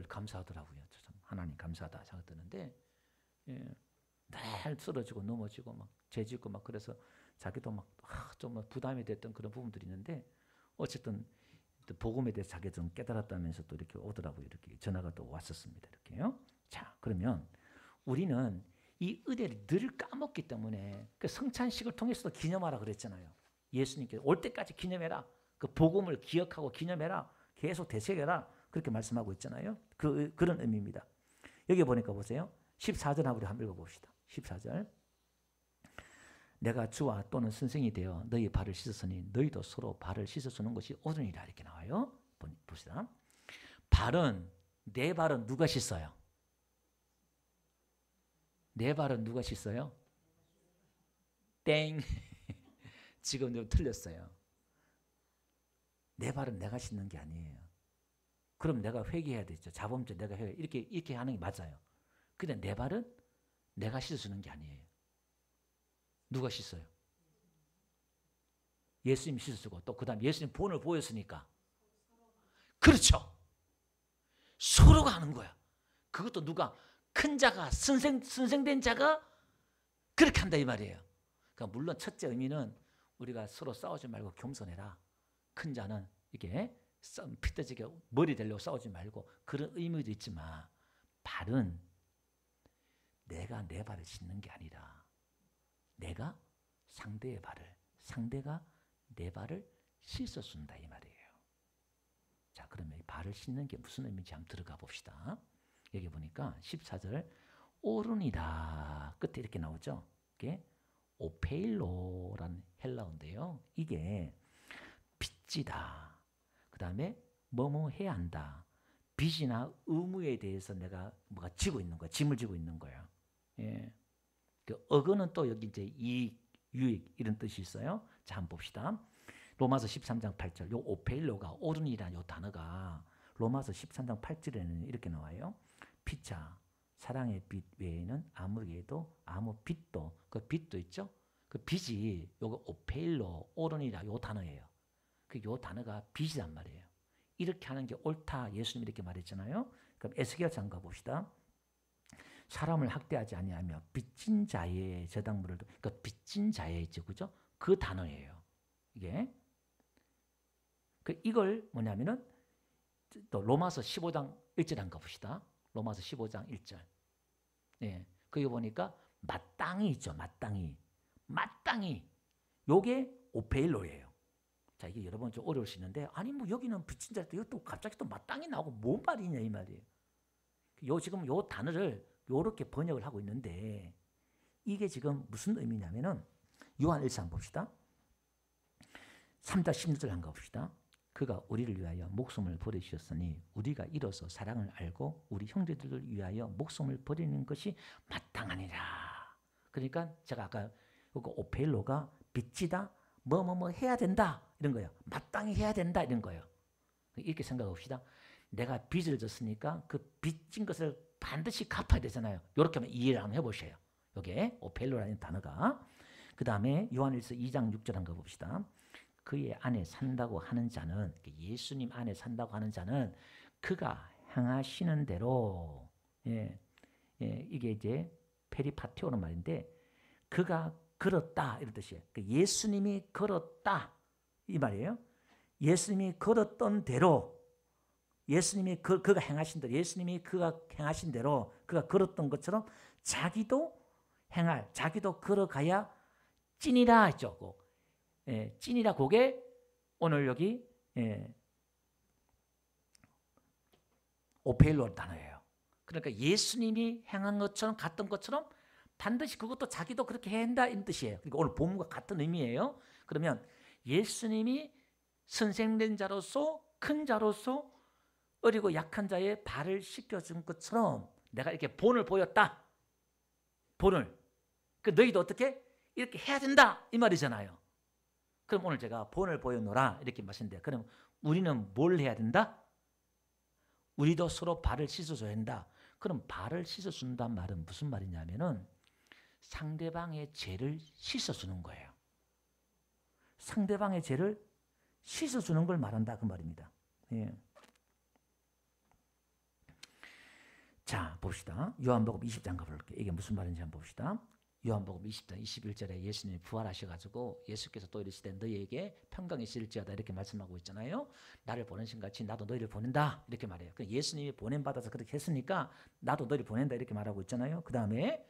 감사하더라고요. 참 하나님 감사하다 생각드는데 늘 쓰러지고 넘어지고 막 죄짓고 막 그래서 자기도 막 좀 부담이 됐던 그런 부분들이 있는데 어쨌든 복음에 대해서 자기가 좀 깨달았다면서 또 이렇게 오더라고요. 이렇게 전화가 또 왔었습니다. 이렇게요. 자, 그러면 우리는 이 은혜를 늘 까먹기 때문에 그 성찬식을 통해서도 기념하라 그랬잖아요. 예수님께서 올 때까지 기념해라. 그 복음을 기억하고 기념해라. 계속 되새겨라. 그렇게 말씀하고 있잖아요. 그런 의미입니다. 여기 보니까 보세요. 14절 한번 한번 읽어봅시다. 14절. 내가 주와 또는 선생이 되어 너희 발을 씻었으니 너희도 서로 발을 씻어주는 것이 옳으니라 이렇게 나와요. 봅시다. 내 발은 누가 씻어요? 내 발은 누가 씻어요? 땡. 지금 좀 틀렸어요. 내 발은 내가 씻는 게 아니에요. 그럼 내가 회개해야 되죠. 자범죄 내가 회개 이렇게 하는 게 맞아요. 근데 내 발은 내가 씻어주는 게 아니에요. 누가 씻어요? 예수님이 씻어주고 또 그 다음 예수님 본을 보였으니까. 그렇죠. 서로가 하는 거야. 그것도 누가 큰 자가 선생된 자가 그렇게 한다 이 말이에요. 그러니까 물론 첫째 의미는 우리가 서로 싸우지 말고 겸손해라. 큰 자는 이게 피 터지게 머리 대려고 싸우지 말고 그런 의미도 있지만 발은 내가 내 발을 씻는 게 아니라 내가 상대의 발을 상대가 내 발을 씻어준다 이 말이에요. 자, 그러면 이 발을 씻는 게 무슨 의미인지 한번 들어가 봅시다. 여기 보니까 14절 오르니라 끝에 이렇게 나오죠. 이게 오페일로라는 헬라어인데요. 이게 빚지다. 그 다음에 뭐뭐 해야 한다. 빚이나 의무에 대해서 내가 뭐가 지고 있는 거야. 짐을 지고 있는 거예요. 예. 그 어근은 또 여기 이제 이익, 유익 이런 뜻이 있어요. 자, 한번 봅시다. 로마서 13장 8절. 요 오페일로가 오르니라는 요 단어가 로마서 13장 8절에는 이렇게 나와요. 피차 사랑의 빚 외에는 아무에게도 아무 빚도 그 빚도 있죠. 그 빚이 요거 오페일로 오르니라 요 단어예요. 그 요 단어가 빚이란 말이에요. 이렇게 하는 게 옳다. 예수님이 이렇게 말했잖아요. 그럼 에스겔 장가 봅시다. 사람을 학대하지 아니하며 빚진 자의 저당물을 그러니까 빚진 자의 있죠, 그죠? 그 단어예요. 이게 이걸 뭐냐면은 또 로마서 15장 1절 한번 봅시다. 로마서 15장 1절. 예, 거기 보니까 마땅히 있죠, 마땅히. 요게 오페일로예요. 자, 이게 여러분 좀 어려울 수 있는데 아니 뭐 여기는 빚진 자인데 이것도 갑자기 또 마땅히 나오고 뭔 말이냐 이 말이에요. 지금 요 단어를 요렇게 번역을 하고 있는데 이게 지금 무슨 의미냐면은 요한 1장 봅시다. 3장 16절 한번 봅시다. 그가 우리를 위하여 목숨을 버리셨으니 우리가 이로써 사랑을 알고 우리 형제들을 위하여 목숨을 버리는 것이 마땅하니라. 그러니까 제가 아까 오페일로가 빚지다 뭐뭐뭐 해야 된다 이런 거예요. 마땅히 해야 된다 이런 거예요. 이렇게 생각합시다. 내가 빚을 졌으니까 그 빚진 것을 반드시 갚아야 되잖아요. 이렇게 하면 이해를 한번 해보세요. 이게 오페일로라는 단어가. 그 다음에 요한일서 2장 6절 한번 봅시다. 그의 안에 산다고 하는 자는 예수님 안에 산다고 하는 자는 그가 행하시는 대로 이게 이제 페리파티오는 말인데 그가 걸었다 이런 뜻이에요. 예수님이 걸었다 이 말이에요. 예수님이 걸었던 대로 예수님이 그가 행하신 대로 예수님이 그가 행하신 대로 그가 걸었던 것처럼 자기도 자기도 걸어가야 찐이라 했죠. 찐이라 그게 오늘 여기 오페일로 단어예요. 그러니까 예수님이 행한 것처럼 갔던 것처럼 반드시 그것도 자기도 그렇게 해야 한다 이런 뜻이에요. 그러니까 오늘 본문과 같은 의미예요. 그러면 예수님이 선생된 자로서 큰 자로서 어리고 약한 자의 발을 씻겨준 것처럼 내가 이렇게 본을 보였다. 본을. 그 너희도 어떻게? 이렇게 해야 된다 이 말이잖아요. 그럼 오늘 제가 본을 보여놓으라 이렇게 말씀인데, 그럼 우리는 뭘 해야 된다? 우리도 서로 발을 씻어줘야 한다. 그럼 발을 씻어준다는 말은 무슨 말이냐면은 상대방의 죄를 씻어주는 거예요. 상대방의 죄를 씻어주는 걸 말한다 그 말입니다. 예. 자, 봅시다. 요한복음 20장 가볼게요. 이게 무슨 말인지 한번 봅시다. 요한복음 20장 21절에 예수님이 부활하셔가지고 예수께서 또 이르시되 너희에게 평강이 있을지어다 이렇게 말씀하고 있잖아요. 나를 보내신 같이 나도 너희를 보낸다 이렇게 말해요. 예수님이 보냄받아서 그렇게 했으니까 나도 너희를 보낸다 이렇게 말하고 있잖아요. 그 다음에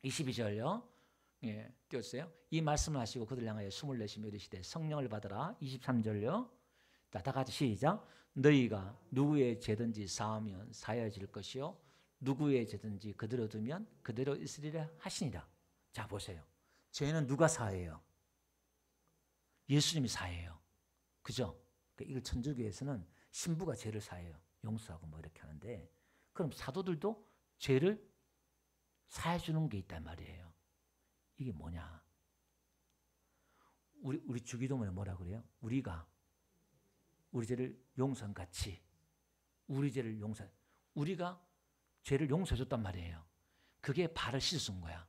22절요. 띄웠어요. 이 말씀을 하시고 그들 향하여 숨을 내쉬며 이르시되 성령을 받으라. 23절요. 다 같이 시작. 너희가 누구의 죄든지 사하면 사하여질 것이요 누구의 죄든지 그대로 두면 그대로 있으리라 하시니라. 자 보세요. 죄는 누가 사해요? 예수님이 사해요. 그죠? 이걸 천주교에서는 신부가 죄를 사해요. 용서하고 뭐 이렇게 하는데, 그럼 사도들도 죄를 사해 주는 게 있단 말이에요. 이게 뭐냐? 우리 주기도문에 뭐라 그래요? 우리가 우리 죄를 용서한 같이 우리 죄를 용서. 우리가 죄를 용서해 줬단 말이에요. 그게 발을 씻어준 거야.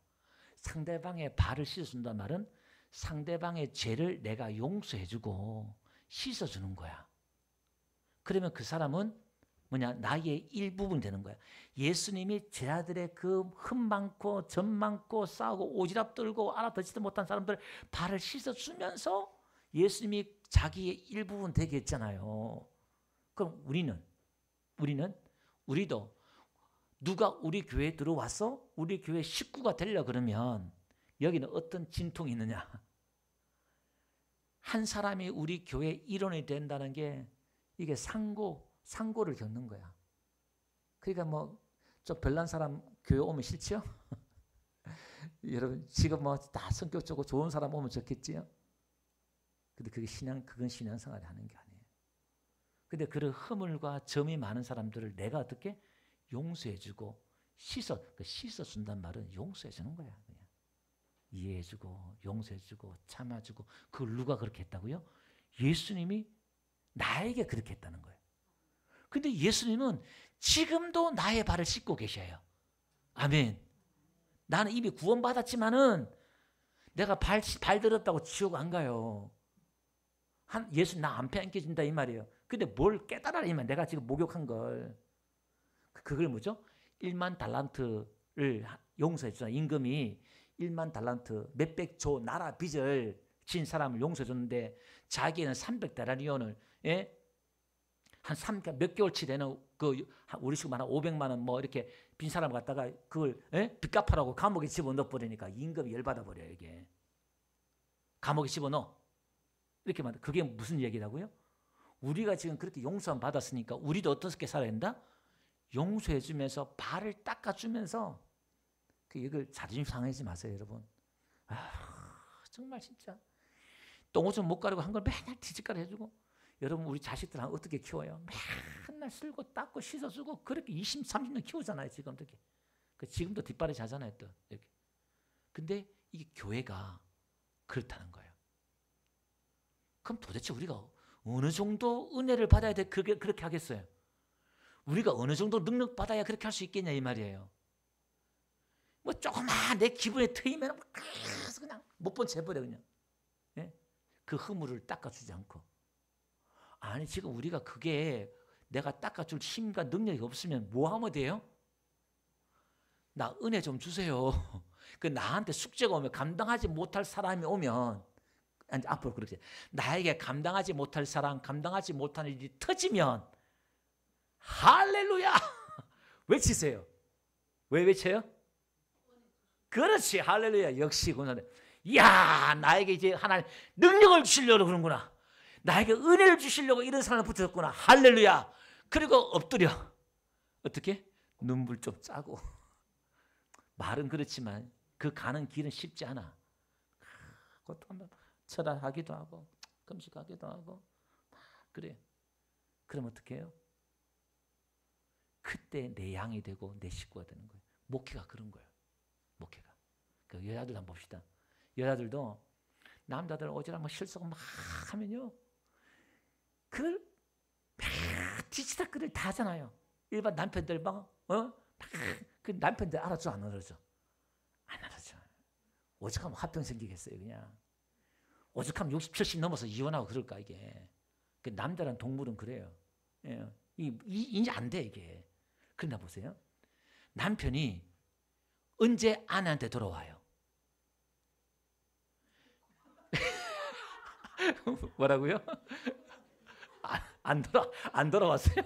상대방의 발을 씻어준단 말은 상대방의 죄를 내가 용서해 주고 씻어주는 거야. 그러면 그 사람은 뭐냐? 나의 일부분 되는 거야. 예수님이 제자들의 그 흠 많고 점 많고 싸우고 오지랖 떨고 알아듣지도 못한 사람들 발을 씻어주면서 예수님이 자기의 일부분 되게 했잖아요. 그럼 우리도 누가 우리 교회에 들어와서 우리 교회 식구가 되려 그러면 여기는 어떤 진통이 있느냐? 한 사람이 우리 교회 일원이 된다는 게 이게 상고를 겪는 거야. 그러니까 뭐 좀 별난 사람 교회 오면 싫죠? 여러분 지금 뭐 다 성격적으로 좋은 사람 오면 좋겠지요? 근데 그건 신앙생활을 하는 게 아니에요. 근데 그런 허물과 점이 많은 사람들을 내가 어떻게 용서해주고 씻어준단 말은 용서해주는 거야. 그냥. 이해해주고 용서해주고 참아주고. 그걸 누가 그렇게 했다고요? 예수님이 나에게 그렇게 했다는 거예요. 근데 예수님은 지금도 나의 발을 씻고 계셔요. 아멘. 나는 이미 구원받았지만은 내가 발 들었다고 지옥 안 가요. 예수 나 안 뺏겨진다 이 말이에요. 근데 뭘 깨달아라 이 말. 내가 지금 목욕한 걸. 그걸 뭐죠? 1만 달란트를 용서해 주잖아. 임금이 1만 달란트 몇백조 나라 빚을 진 사람을 용서해 줬는데 자기는 300데나리온을 한 몇 개월치 되는 우리식 말한 500만 원 뭐 이렇게 빈 사람을 갖다가 그걸 빚 갚으라고 감옥에 집어넣어 버리니까 임금이 열받아 버려요. 이게 감옥에 집어넣어. 이렇게 말해. 그게 무슨 얘기라고요? 우리가 지금 그렇게 용서함 받았으니까 우리도 어떻게 살아야 된다? 용서해 주면서 발을 닦아 주면서 이걸 자존심 상하지 마세요, 여러분. 정말 진짜 똥오줌 못 가리고 한 걸 맨날 뒤집가리 해주고. 여러분 우리 자식들 어떻게 키워요? 맨날 쓸고 닦고 씻어주고 그렇게 20, 30년 키우잖아요. 지금 어떻게? 지금도 뒷발이 자잖아요. 또 이렇게. 근데 이게 교회가 그렇다는 거예요. 그럼 도대체 우리가 어느 정도 은혜를 받아야 돼? 그렇게 하겠어요? 우리가 어느 정도 능력 받아야 그렇게 할 수 있겠냐 이 말이에요. 뭐 조금만 내 기분에 트이면 그냥 못 본 채 해버려 그냥. 그 허물을 닦아주지 않고. 아니 지금 우리가 그게 내가 닦아줄 힘과 능력이 없으면 뭐 하면 돼요? 나 은혜 좀 주세요. 그 나한테 숙제가 오면 감당하지 못할 사람이 오면 앞으로 그렇게 나에게 감당하지 못할 사람, 감당하지 못하는 일이 터지면 할렐루야 외치세요. 왜 외쳐요? 그렇지, 할렐루야. 역시 그는 이야 나에게 이제 하나님 능력을 주시려고 그러는구나. 나에게 은혜를 주시려고 이런 사람을 붙였구나. 할렐루야. 그리고 엎드려. 어떻게? 눈물 좀 짜고. 말은 그렇지만 그 가는 길은 쉽지 않아. 그것도 한번 철학하기도 하고 금식하기도 하고 그래. 그럼 어떻게 해요? 그때 내 양이 되고 내 식구가 되는 거예요. 목회가 그런 거예요. 목회가. 그 여자들 한번 봅시다. 여자들도 남자들 오지랖 뭐 실속 막 하면요. 그걸 막 뒤치다거리를 다 하잖아요. 일반 남편들 그 남편들 알아줘 안 알아줘? 안 알아줘. 오죽하면 화평 생기겠어요 그냥. 오죽하면 60, 70 넘어서 이혼하고 그럴까 이게. 그 남자란 동물은 그래요. 예. 이제 안 돼 이게. 그런다 보세요. 남편이 언제 아내한테 돌아와요? 뭐라고요? 안 돌아왔어요?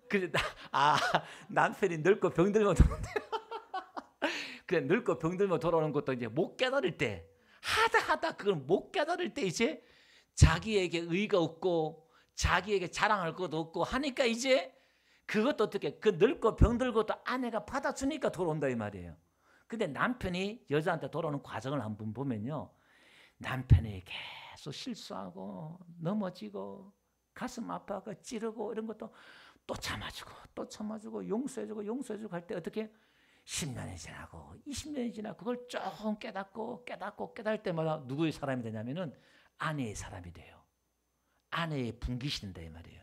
그래, 남편이 늙고 병들면 돌아온대. 그래, 늙고 병들면 돌아오는 것도 이제 못 깨달을 때, 하다 그걸 못 깨달을 때 이제 자기에게 의의가 없고 자기에게 자랑할 것도 없고 하니까 이제 그것도 어떻게 그 늙고 병들고도 아내가 받아주니까 돌아온다 이 말이에요. 근데 남편이 여자한테 돌아오는 과정을 한번 보면요. 남편이 계속 실수하고 넘어지고 가슴 아파가 찌르고 이런 것도 또 참아주고 용서해주고 할 때 어떻게 10년이 지나고 20년이 지나고 그걸 조금 깨닫을 때마다 누구의 사람이 되냐면은 아내의 사람이 돼요. 아내의 분기신다 이 말이에요.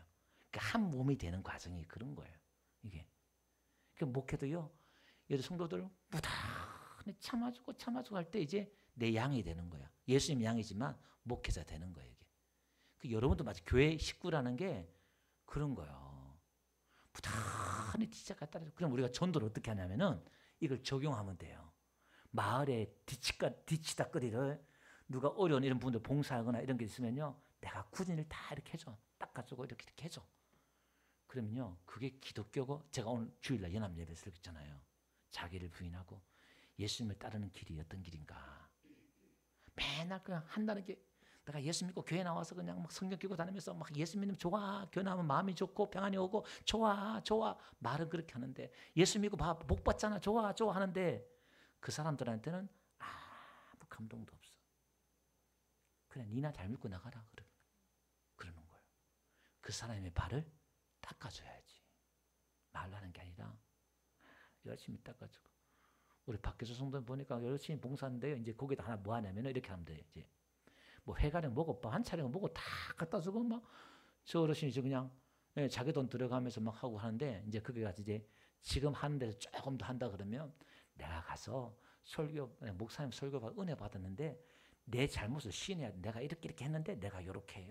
그러니까 한 몸이 되는 과정이 그런 거예요. 이게. 그 목회도요. 여러 성도들 무단히 참아주고 할 때 이제 내 양이 되는 거야. 예수님 양이지만 목회자 되는 거예요. 이게. 그 여러분도 마치 교회 식구라는 게 그런 거예요. 무단히 뒤치다 그럼 우리가 전도를 어떻게 하냐면은 이걸 적용하면 돼요. 마을에 뒤치다거리를 누가 어려운 이런 분들 봉사하거나 이런 게 있으면요. 내가 구진을 다 이렇게 해줘. 닦아주고 이렇게 해줘. 그러면요. 그게 기독교고 제가 오늘 주일날 연합예배에서 했잖아요. 자기를 부인하고 예수님을 따르는 길이 어떤 길인가. 맨날 그냥 한다는 게 내가 예수 믿고 교회 나와서 그냥 막 성경 끼고 다니면서 막 예수 믿으면 좋아. 교회 나오면 마음이 좋고 평안이 오고 좋아. 말은 그렇게 하는데 예수 믿고 복 받잖아. 좋아 하는데 그 사람들한테는 아무 감동도 없어. 그냥 니나 잘 믿고 나가라. 그러는 거예요. 그 사람의 발을 닦아줘야지. 말로 하는 게 아니라 열심히 닦아주고. 우리 밖에서 성도 보니까 열심히 봉사하는데요. 이제 거기다 하나 뭐 하냐면 이렇게 하면 돼요. 이제 뭐 회가량 먹고 한 차량 먹고 다 갖다 주고 막 저 어르신이 그냥 자기 돈 들어가면서 막 하고 하는데 이제 그게 가서 이제 지금 하는 데서 조금 더 한다 그러면 내가 가서 목사님 설교 은혜 받았는데 내 잘못을 시인해야 돼. 내가 이렇게 했는데 내가 이렇게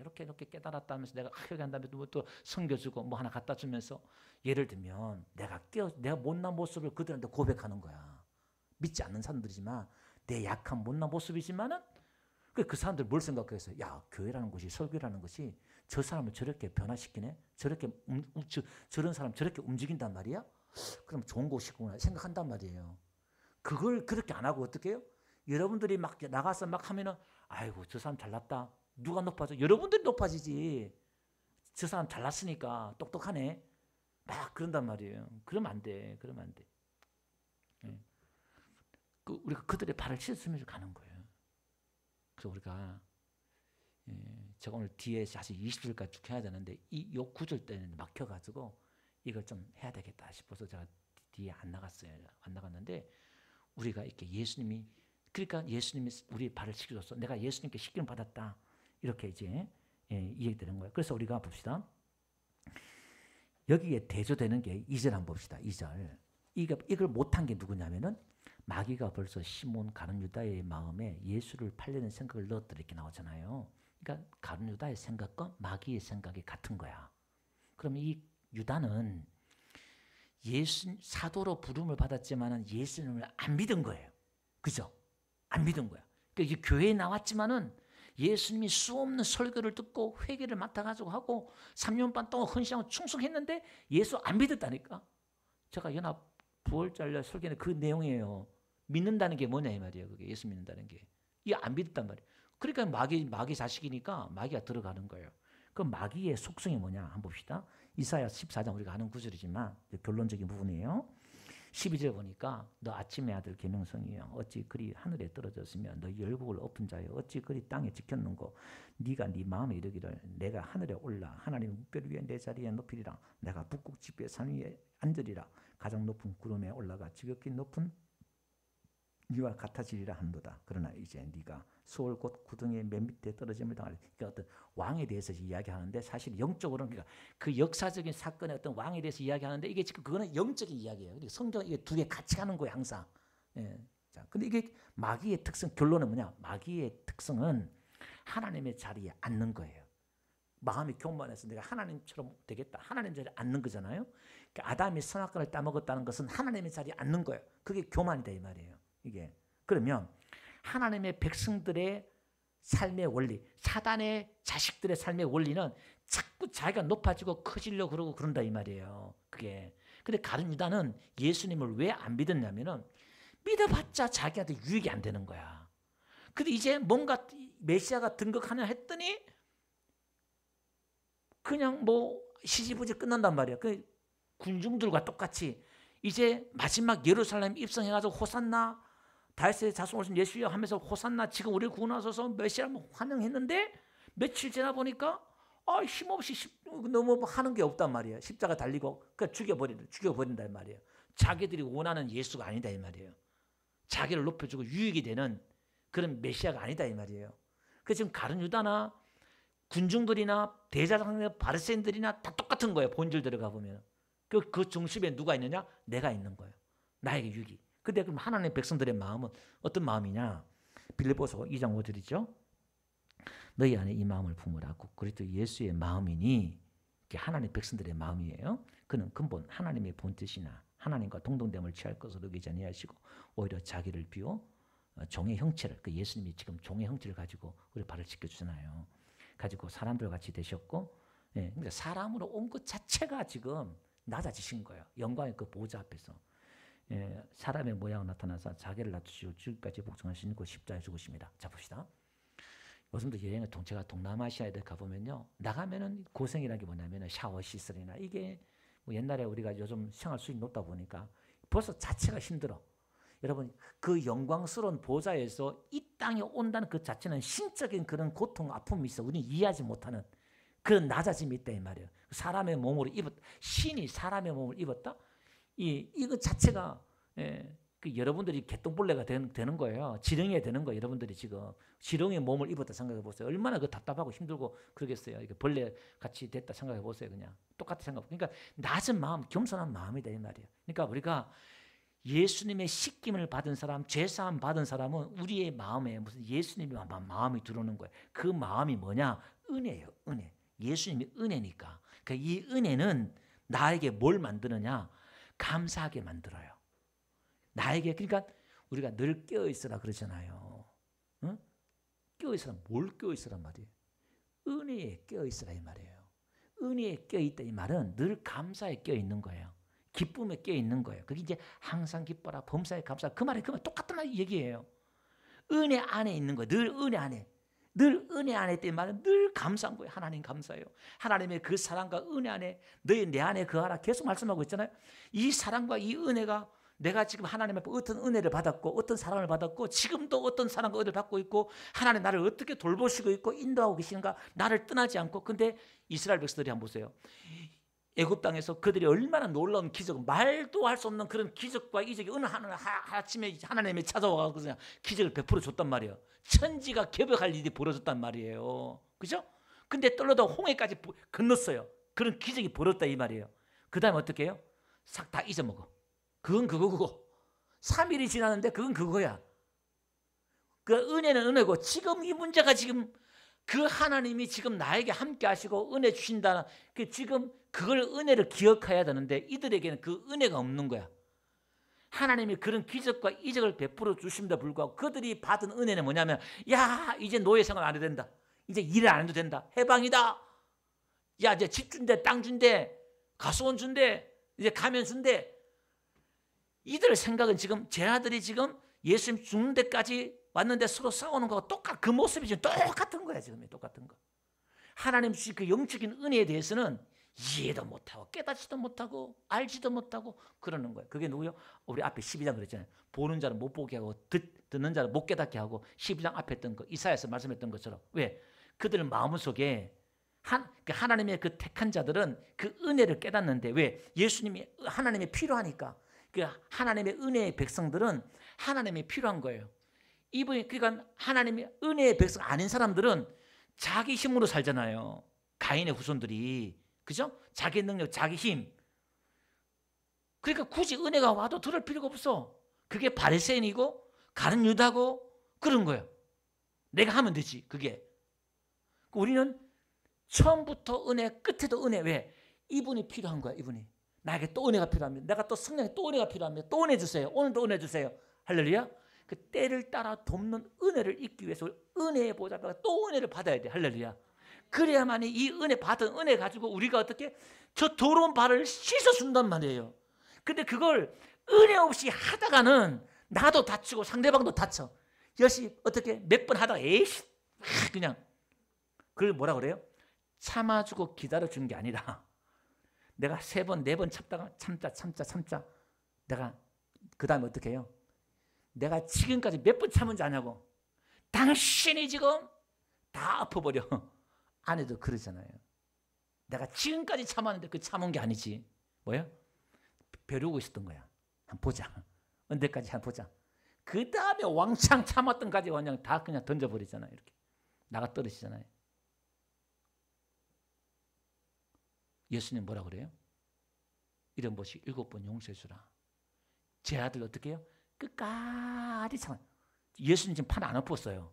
깨달았다면서 내가 이렇게 한다면서 또 섬겨주고 뭐 하나 갖다 주면서 예를 들면 내가 못난 모습을 그들한테 고백하는 거야. 믿지 않는 사람들이지만 내 약한 못난 모습이지만은 그 사람들 뭘 생각해서 야 교회라는 것이 설교라는 것이 저 사람을 저렇게 변화시키네. 저런 사람 저렇게 움직인단 말이야. 그럼 좋은 곳이구나 생각한단 말이에요. 그걸 그렇게 안 하고 어떻게 해요? 여러분들이 막 나가서 막 하면은 아이고 저 사람 잘났다. 누가 높아져? 여러분들이 높아지지. 저 사람 잘났으니까 똑똑하네. 막 그런단 말이에요. 그러면 안 돼. 네. 우리가 그들의 발을 씻으면서 가는 거예요. 그래서 우리가 제가 오늘 뒤에 사실 20절까지 쭉 해야 되는데 요 9절 때는 막혀가지고 이걸 좀 해야 되겠다 싶어서 제가 뒤에 안 나갔는데 우리가 이렇게 그러니까 예수님이 우리 발을 씻겨줬어. 내가 예수님께 씻김 받았다. 이렇게 이제 이해되는 거예요. 그래서 우리가 봅시다. 여기에 대조되는 게 2절 한번 봅시다. 2절. 이걸 못한 게 누구냐면은 마귀가 벌써 시몬 가룟 유다의 마음에 예수를 팔려는 생각을 넣었다 이렇게 나오잖아요. 그러니까 가룟 유다의 생각과 마귀의 생각이 같은 거야. 그럼 이 유다는 사도로 부름을 받았지만은 예수님을 안 믿은 거예요. 그죠? 안 믿은 거야. 그러니까 교회에 나왔지만은 예수님이 수없는 설교를 듣고 회개를 맡아가지고 하고 3년 반 동안 헌신하고 충성했는데 예수 안 믿었다니까. 제가 연합 부활절날 설교는 그 내용이에요. 믿는다는 게 뭐냐 이 말이에요. 그게 예수 믿는다는 게. 이게 안 믿었단 말이에요. 그러니까 마귀 자식이니까 마귀가 들어가는 거예요. 그럼 마귀의 속성이 뭐냐 한번 봅시다. 이사야 14장 우리가 아는 구절이지만 결론적인 부분이에요. 12절 보니까 너 아침의 아들 계명성이여 어찌 그리 하늘에 떨어졌으며 너 열국을 엎은 자여 어찌 그리 땅에 지켰는고 네가 네 마음에 이르기를 내가 하늘에 올라 하나님의 묵별 위에 내 자리에 높이리라 내가 북극 지폐 산 위에 앉으리라 가장 높은 구름에 올라가 지극히 높은 이와 같아지리라 한도다. 그러나 이제 네가 수월 곧 구덩이의 맨 밑에 떨어짐을 당하리. 그러니까 어떤 왕에 대해서 이야기하는데 사실 영적으로는 그러니까 그 역사적인 사건의 어떤 왕에 대해서 이야기하는데 이게 지금 그거는 영적인 이야기예요. 성경 이게 두 개 같이 가는 거예요 항상. 예. 자, 근데 이게 마귀의 특성 결론은 뭐냐? 마귀의 특성은 하나님의 자리에 앉는 거예요. 마음이 교만해서 내가 하나님처럼 되겠다. 하나님 자리에 앉는 거잖아요. 그러니까 아담이 선악과를 따먹었다는 것은 하나님의 자리에 앉는 거예요. 그게 교만이다 이 말이에요. 이게 그러면 하나님의 백성들의 삶의 원리, 사단의 자식들의 삶의 원리는 자꾸 자기가 높아지고 커지려고 그러고 그런다 이 말이에요. 그게. 근데 가룟 유다는 예수님을 왜 안 믿었냐면은 믿어봤자 자기한테 유익이 안 되는 거야. 근데 이제 뭔가 메시아가 등극하냐 했더니 그냥 뭐 시지부지 끝난단 말이야. 그 군중들과 똑같이 이제 마지막 예루살렘 입성해가지고 호산나 다윗의 자손 오신 예수여 하면서 호산나 지금 우리를 구원하소서 메시아 환영했는데 며칠 지나 보니까 힘없이 너무 하는 게 없단 말이에요. 십자가 달리고 그러니까 죽여버린단 말이에요. 자기들이 원하는 예수가 아니다 이 말이에요. 자기를 높여주고 유익이 되는 그런 메시아가 아니다 이 말이에요. 그래서 지금 가룟 유다나 군중들이나 대제사장이나 바리새인들이나 다 똑같은 거예요. 본질 들어가 보면 그 중심에 누가 있느냐? 내가 있는 거예요. 나에게 유익이. 근데 그럼 하나님의 백성들의 마음은 어떤 마음이냐? 빌립보서 2장 5절이죠. 너희 안에 이 마음을 품으라. 그리스도 예수의 마음이니 하나님의 백성들의 마음이에요. 그는 근본 하나님의 본뜻이나 하나님과 동등됨을 취할 것으로 여기지 아니하시고 오히려 자기를 비워 종의 형체를 그 예수님이 지금 종의 형체를 가지고 우리 발을 지켜주잖아요. 가지고 사람들 같이 되셨고 그러니까 사람으로 온 것 자체가 지금 낮아지신 거예요. 영광의 그 보좌 앞에서. 사람의 모양으로 나타나서 자기를 낮추시고 죽기까지 복종하신 그 십자가에 죽으십니다. 자 봅시다. 요즘도 여행을 제가 동남아시아에 가보면요. 나가면은 고생이라는 게 뭐냐면 샤워 시설이나 이게 뭐 옛날에 우리가 요즘 생활 수익 높다 보니까 벌써 자체가 힘들어. 여러분 그 영광스러운 보좌에서 이 땅에 온다는 그 자체는 신적인 그런 고통, 아픔이 있어. 우리는 이해하지 못하는 그런 낮아짐이 있다 이 말이에요. 사람의 몸으로 신이 사람의 몸을 입었다. 이거 자체가 여러분들이 개똥벌레가 되는 거예요. 지렁이가 되는 거예요. 여러분들이 지금 지렁이의 몸을 입었다 생각해 보세요. 얼마나 그 답답하고 힘들고 그러겠어요. 이게 벌레 같이 됐다 생각해 보세요. 그냥 똑같이 생각. 그러니까 낮은 마음, 겸손한 마음이다 이 말이에요. 그러니까 우리가 예수님의 씻김을 받은 사람, 죄사함 받은 사람은 우리의 마음에 무슨 예수님의 마음이 들어오는 거예요. 그 마음이 뭐냐? 은혜예요. 은혜. 예수님이 은혜니까. 그러니까 이 은혜는 나에게 뭘 만드느냐? 감사하게 만들어요. 나에게 그러니까 우리가 늘 깨어있으라 그러잖아요. 응? 깨어있으라 뭘 깨어있으란 말이에요? 은혜에 깨어있으라 이 말이에요. 은혜에 깨어있다 이 말은 늘 감사에 깨어있는 거예요. 기쁨에 깨어있는 거예요. 그게 이제 항상 기뻐라 범사에 감사 그 말이 똑같은 얘기예요. 은혜 안에 있는 거예요. 늘 은혜 안에. 늘 은혜 안에 있다 이 말은 늘 감사한 거예요. 하나님 감사해요. 하나님의 그 사랑과 은혜 안에 너희 내 안에 거하라 계속 말씀하고 있잖아요. 이 사랑과 이 은혜가 내가 지금 하나님 앞에 어떤 은혜를 받았고 어떤 사랑을 받았고 지금도 어떤 사랑과 은혜를 받고 있고 하나님 나를 어떻게 돌보시고 있고 인도하고 계시는가 나를 떠나지 않고 근데 이스라엘 백성들이 한번 보세요. 애굽 땅에서 그들이 얼마나 놀라운 기적 말도 할 수 없는 그런 기적과 이적이 어느 아침에 하나님이 찾아와서 그냥 기적을 베풀어 줬단 말이에요. 천지가 개벽할 일이 벌어졌단 말이에요. 그죠? 근데 떨어다 홍해까지 건넜어요. 그런 기적이 벌어졌다 이 말이에요. 그 다음에 어떻게 해요? 싹 다 잊어먹어. 그건 그거. 3일이 지났는데 그건 그거야. 그 은혜는 은혜고 지금 이 문제가 지금 그 하나님이 지금 나에게 함께 하시고 은혜 주신다는 지금 그걸 은혜를 기억해야 되는데 이들에게는 그 은혜가 없는 거야. 하나님이 그런 기적과 이적을 베풀어 주심에도 불구하고 그들이 받은 은혜는 뭐냐면 야 이제 노예 생활 안 해도 된다. 이제 일을 안 해도 된다. 해방이다. 야 이제 집 준대 땅 준대 가수원 준대 이제 가면 준대. 이들의 생각은 지금 제 아들이 지금 예수님 죽는 데까지 왔는데 서로 싸우는 거하고 그 모습이 지금 똑같은 거야. 지금 똑같은 거. 하나님 주신 그 영적인 은혜에 대해서는 이해도 못하고 깨닫지도 못하고 알지도 못하고 그러는 거예요. 그게 누구요? 우리 앞에 12장 그랬잖아요. 보는 자는 못 보게 하고 듣는 자는 못 깨닫게 하고 12장 앞에 했던 거 이사야서 말씀했던 것처럼 왜? 그들 마음속에 하나님의 그 택한 자들은 그 은혜를 깨닫는데 왜? 예수님이 하나님이 필요하니까. 그 하나님의 은혜의 백성들은 하나님이 필요한 거예요. 이분이 그러니까 하나님의 은혜의 백성 아닌 사람들은 자기 힘으로 살잖아요. 가인의 후손들이. 그죠? 자기 능력, 자기 힘. 그러니까 굳이 은혜가 와도 들을 필요가 없어. 그게 바리새인이고 가룟 유다고 그런 거예요. 내가 하면 되지. 그게. 우리는 처음부터 은혜, 끝에도 은혜. 왜? 이분이 필요한 거야. 이분이. 나에게 또 은혜가 필요합니다. 내가 또 성령에 또 은혜가 필요합니다. 또 은혜 주세요. 오늘도 은혜 주세요. 할렐루야. 그 때를 따라 돕는 은혜를 잊기 위해서 은혜의 보좌가 또 은혜를 받아야 돼. 할렐루야. 그래야만이 이 은혜 받은 은혜 가지고 우리가 어떻게 저 더러운 발을 씻어준단 말이에요. 근데 그걸 은혜 없이 하다가는 나도 다치고 상대방도 다쳐. 열심히 어떻게 몇 번 하다가 에이씨 그냥 그걸 뭐라 그래요? 참아주고 기다려준 게 아니라 내가 3번, 4번 참다가 내가 그 다음에 어떻게 해요? 내가 지금까지 몇 번 참은지 아냐고. 당신이 지금 다 엎어버려. 아내도 그러잖아요. 내가 지금까지 참았는데 그 참은 게 아니지. 뭐야? 벼르고 있었던 거야. 한번 보자. 언제까지 한번 보자. 그 다음에 왕창 참았던 까지 그냥 다 그냥 던져버리잖아요. 이렇게. 나가 떨어지잖아요. 예수님 뭐라 그래요? 이런 것이 7번 용서해 주라. 제 아들 어떻게 해요? 끝까지 참아. 예수님 지금 판 안 엎었어요.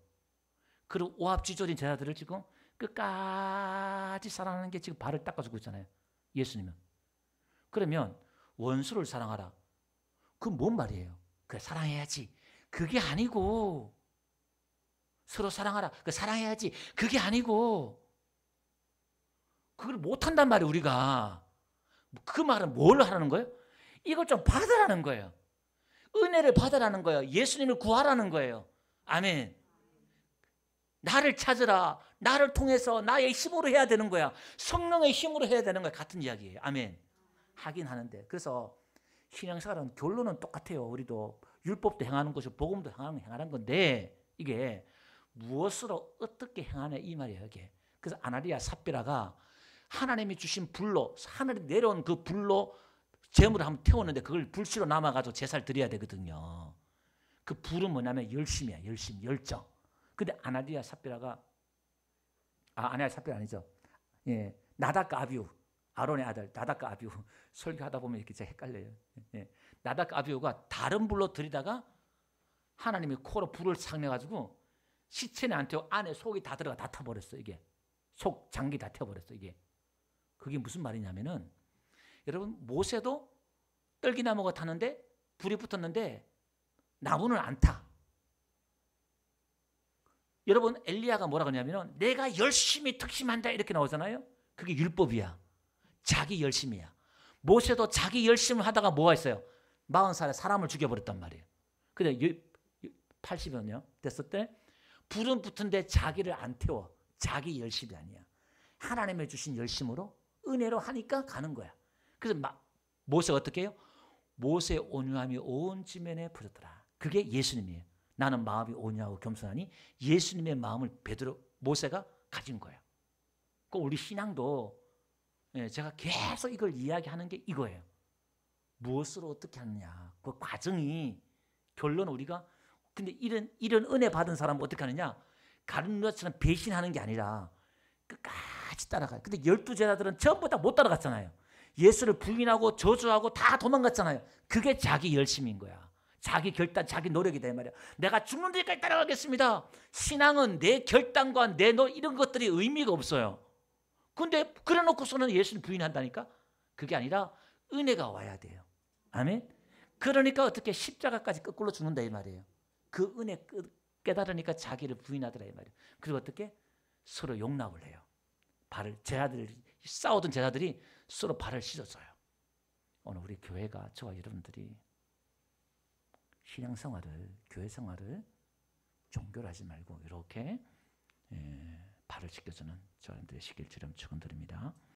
그리고 오합지졸인 제 아들을 지금 끝까지 사랑하는 게 지금 발을 닦아주고 있잖아요. 예수님은. 그러면 원수를 사랑하라. 그건 뭔 말이에요? 그래 사랑해야지. 그게 아니고 서로 사랑하라. 그래 사랑해야지. 그게 아니고 그걸 못한단 말이에요. 우리가. 그 말은 뭘 하라는 거예요? 이걸 좀 받으라는 거예요. 은혜를 받으라는 거예요. 예수님을 구하라는 거예요. 아멘. 나를 찾으라. 나를 통해서 나의 힘으로 해야 되는 거야. 성령의 힘으로 해야 되는 거야. 같은 이야기예요. 아멘. 하긴 하는데. 그래서 신앙생활은 결론은 똑같아요. 우리도 율법도 행하는 것이고 복음도 행하는 건데 이게 무엇으로 어떻게 행하냐 이 말이에요. 이게. 그래서 아나니아 삽비라가 하나님이 주신 불로 하늘에 내려온 그 불로 재물을 한번 태웠는데 그걸 불씨로 남아가지고 제사를 드려야 되거든요. 그 불은 뭐냐면 열심이야. 열정. 근데 아나니아 삽비라가 아나니아 삽비라 아니죠. 예, 나답과 아비후 아론의 아들 나답과 아비후 설교하다 보면 이렇게 제가 헷갈려요. 예, 나답과 아비후가 다른 불로 들이다가 하나님이 코로 불을 싹 내가지고 시체는 안 태워 안에 속이 다 들어가 다 타버렸어. 이게 속 장기 다 태워버렸어. 이게 그게 무슨 말이냐면은 여러분 모세도 떨기나무가 타는데 불이 붙었는데 나무는 안 타. 여러분 엘리야가 뭐라 그러냐면은 내가 열심히 특심한다 이렇게 나오잖아요. 그게 율법이야. 자기 열심이야. 모세도 자기 열심을 하다가 뭐가 있어요? 40살에 사람을 죽여버렸단 말이에요. 근데 80년요 됐을 때 불은 붙은데 자기를 안 태워. 자기 열심이 아니야. 하나님의 주신 열심으로 은혜로 하니까 가는 거야. 그래서 모세가 어떻게 해요? 모세의 온유함이 온 지면에 퍼졌더라. 그게 예수님이에요. 나는 마음이 온유하고 겸손하니 예수님의 마음을 모세가 가진 거예요. 그 우리 신앙도 제가 계속 이걸 이야기하는 게 이거예요. 무엇으로 어떻게 하느냐. 그 과정이 결론 우리가 근데 이런 은혜 받은 사람은 어떻게 하느냐. 가룟유다처럼 배신하는 게 아니라 끝까지 따라가요. 근데 12제자들은 전부 다 못 따라갔잖아요. 예수를 부인하고 저주하고 다 도망갔잖아요. 그게 자기 열심인 거야. 자기 결단, 자기 노력이다 이 말이야. 내가 죽는 데까지 따라가겠습니다. 신앙은 내 결단과 내 이런 것들이 의미가 없어요. 근데 그래 놓고서는 예수를 부인한다니까? 그게 아니라 은혜가 와야 돼요. 아멘? 그러니까 어떻게 십자가까지 거꾸로 죽는다 이 말이에요. 그 은혜 깨달으니까 자기를 부인하더라 이 말이에요. 그리고 어떻게? 서로 용납을 해요. 싸우던 제자들이 서로 발을 씻어줘요. 오늘 우리 교회가 저와 여러분들이 신앙생활을 교회 생활을 종교로 하지 말고 이렇게 발을 씻겨주는 저희들의 시길 주름 축원드립니다.